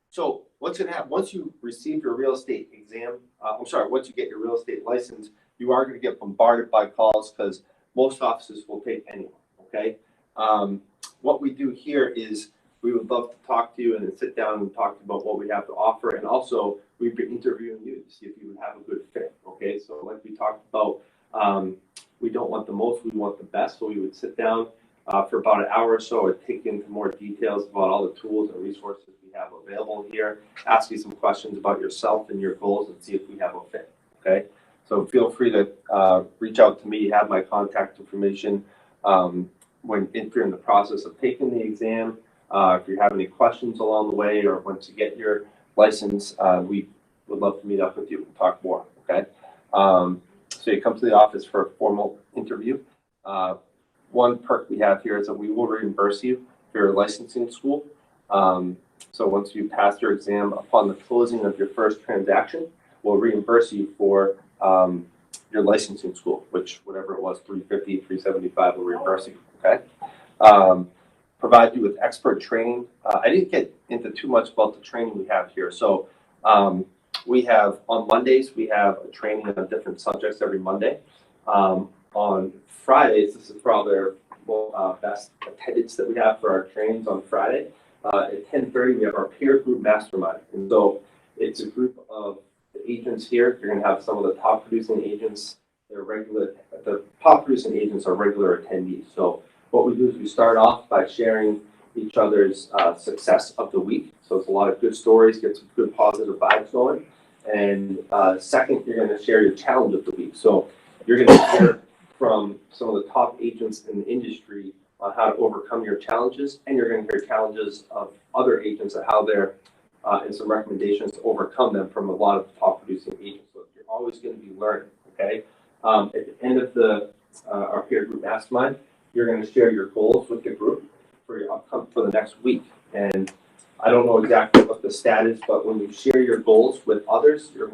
So what's going to happen once you receive your real estate exam? Once you get your real estate license, you are going to get bombarded by calls because most offices will take anyone. Okay. What we do here is we would love to talk to you and then sit down and talk about what we have to offer, and also we've been interviewing you to see if you would have a good fit. Okay. So like we talked We don't want the most, we want the best, so we would sit down for about an hour or so and take into more details about all the tools and resources we have available here, ask you some questions about yourself and your goals and see if we have a fit, okay? So feel free to reach out to me, you have my contact information if you're in the process of taking the exam, if you have any questions along the way or once you get your license, we would love to meet up with you and talk more, okay? So you come to the office for a formal interview. One perk we have here is that we will reimburse you for your licensing school. So once you pass your exam, upon the closing of your first transaction, we'll reimburse you for your licensing school, which whatever it was, $350, $375, we'll reimburse you, okay? Provide you with expert training. I didn't get into too much about the training we have here. So we have, on Mondays, we have a training on different subjects every Monday. On Fridays, this is probably our best attendance that we have for our trainings on Friday. At 10:30, we have our peer group mastermind. And so it's a group of agents here. You're gonna have some of the top producing agents. The top producing agents are regular attendees. So what we do is we start off by sharing each other's success of the week. So it's a lot of good stories, get some good positive vibes going. And second, you're gonna share your challenge of the week. So you're gonna hear from some of the top agents in the industry on how to overcome your challenges, and you're going to hear challenges of other agents and how they're and some recommendations to overcome them from a lot of top producing agents. So you're always going to be learning. Okay. At the end of our peer group mastermind, you're going to share your goals with the group for the next week. And I don't know exactly what the stat is, but when you share your goals with others, you're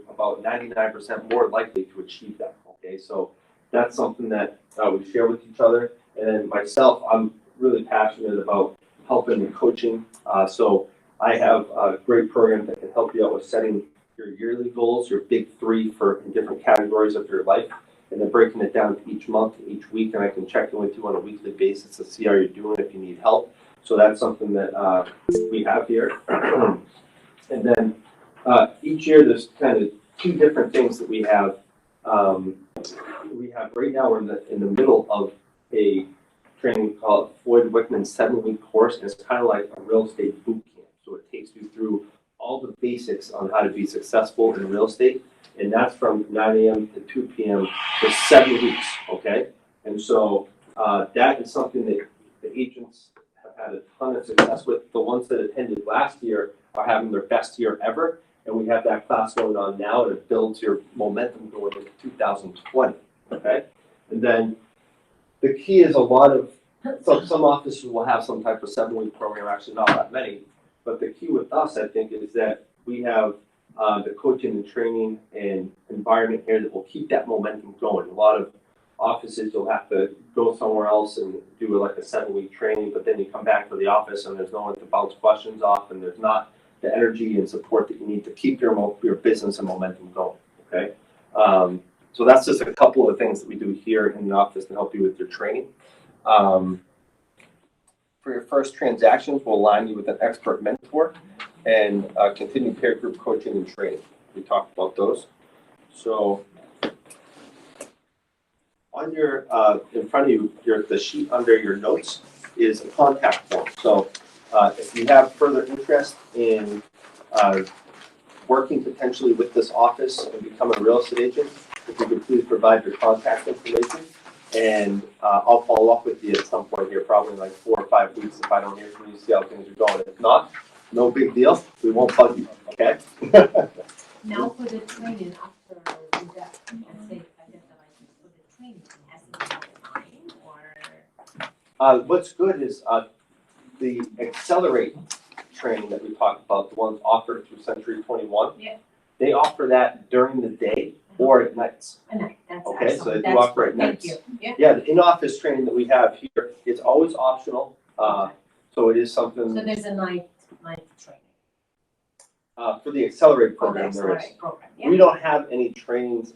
about 99% more likely to achieve them. Okay, so that's something that we share with each other. And then myself, I'm really passionate about helping and coaching. So I have a great program that can help you out with setting your yearly goals, your big three in different categories of your life, and then breaking it down to each month, each week, and I can check in with you on a weekly basis to see how you're doing if you need help. So that's something that we have here. And then each year there's kind of two different things that we have. Right now we're in the middle of a training called Floyd Wickman 7-week course, and it's kind of like a real estate boot camp. So it takes you through all the basics on how to be successful in real estate, and that's from 9 a.m. to 2 p.m. for 7 weeks. Okay, and so that is something that the agents have had a ton of success with. The ones that attended last year are having their best year ever, and we have that class going on now, and it builds your momentum going into 2020. Okay, and then the key is some offices will have some type of 7-week program, actually not that many, but the key with us, I think, is that we have the coaching and training and environment here that will keep that momentum going. A lot of offices, you'll have to go somewhere else and do like a 7-week training, but then you come back to the office and there's no one to bounce questions off, and there's not the energy and support that you need to keep your business and momentum going, okay? So that's just a couple of things that we do here in the office to help you with your training. For your first transactions, we'll align you with an expert mentor and continue peer group coaching and training. We talked about those. So on your, in front of you, the sheet under your notes is a contact form. So if you have further interest in working potentially with this office and becoming a real estate agent, if you could please provide your contact information, and I'll follow up with you at some point here, probably in like 4 or 5 weeks if I don't hear from you, see how things are going. If not, no big deal. We won't bug you, okay? Now for the training after we get, let's say, I get the license for the training, has it been time or? What's good is the Accelerate training that we talked about, the ones offered through Century 21. Yeah. They offer that during the day or at nights. At night, that's Okay, excellent. so they do That's offer at good. Thank nights. you. Yeah. Yeah, the in-office training that we have here is always optional. So it is something So there's a night training. for the Accelerate For the program. There is. Accelerate program, yeah. We don't have any trainings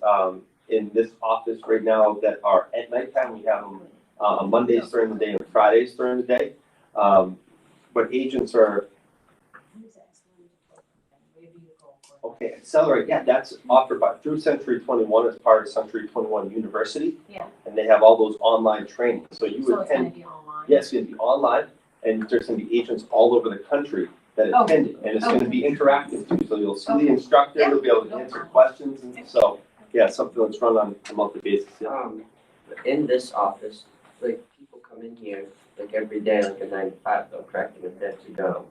in this office right now that are at nighttime. We have them on Mondays during the day and Fridays during the day. But agents are. Who's the Accelerate program? Where do you go for Okay, Accelerate, yeah, that's offered by, through Century 21 as part of Century 21 University. Yeah. And they have all those online trainings, so you So would it's gonna attend, be online? yes, it's gonna be online, and there's gonna be agents all over the country that attend it, and it's gonna be interactive too, so you'll see the instructor, you'll be able to answer questions, and so, yeah, something that's run on a monthly basis, yeah. In this office, like, people come in here, like, every day, like, a 9 to 5, though, correct? And if they have to go,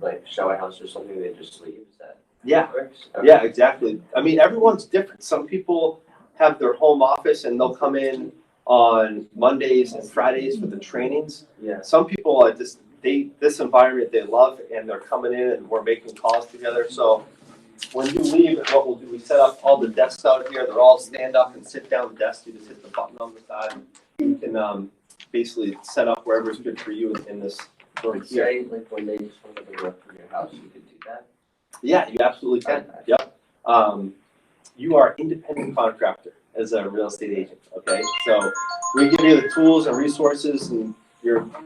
like, show a house or something, they just leave, is that? Yeah, Works? yeah, exactly. I mean, everyone's different. Some people have their home office and they'll come in on Mondays and Fridays for the trainings. Yeah. Some people are just, this environment they love and they're coming in and we're making calls together. So when you leave, what we'll do, we set up all the desks out here. They're all stand up and sit down desks. You just hit the button on the side. You can basically set up wherever's good for you in this room here. Say, like, when they just want to work from your house, you could do that? Yeah, you absolutely can. Yep. You are independent contractor as a real estate agent, okay? So we give you the tools and resources and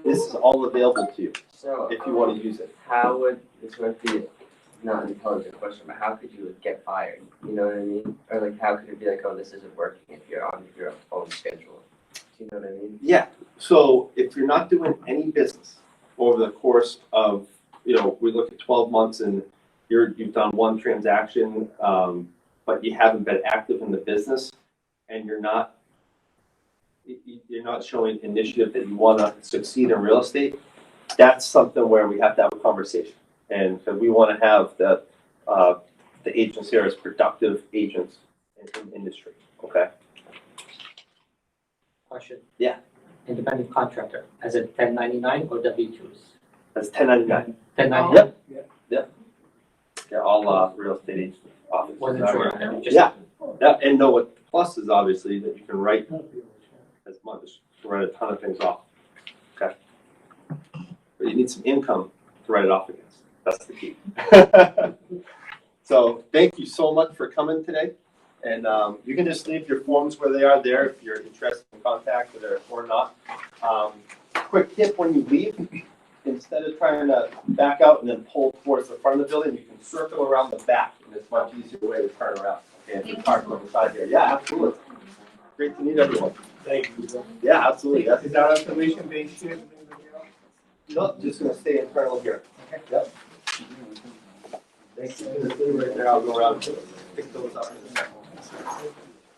this is all available to you So, if you want to use it. how would, this might be not an intelligent question, but how could you get fired? You know what I mean? Or like, how could it be like, oh, this isn't working if you're on your own schedule? Do you know what I mean? Yeah, so if you're not doing any business over the course of, we look at 12 months and you've done one transaction, but you haven't been active in the business and you're not showing initiative that you want to succeed in real estate, that's something where we have to have a conversation. And because we want to have the agents here as productive agents in industry, okay? Question. Yeah. Independent contractor, as in 1099 or W-2s? That's 1099. 1099? Yep. They're all real estate agent offices. Wasn't sure. Just- Yeah, and know what the plus is obviously that you can write as much, write a ton of things off. Okay. But you need some income to write it off against. That's the key. So thank you so much for coming today. And you can just leave your forms where they are there if you're interested in contact or not. Quick tip when you leave, instead of trying to back out and then pull towards the front of the building, you can circle around the back and it's a much easier way to turn around. Okay, if you're parked on the side here. Yeah, absolutely. Great to meet everyone. Thank you. Yeah, absolutely. That's Is our information being shared with anybody else? no, just gonna stay internal here. Yep. Thank you. Right there, I'll go around and pick those up in a second.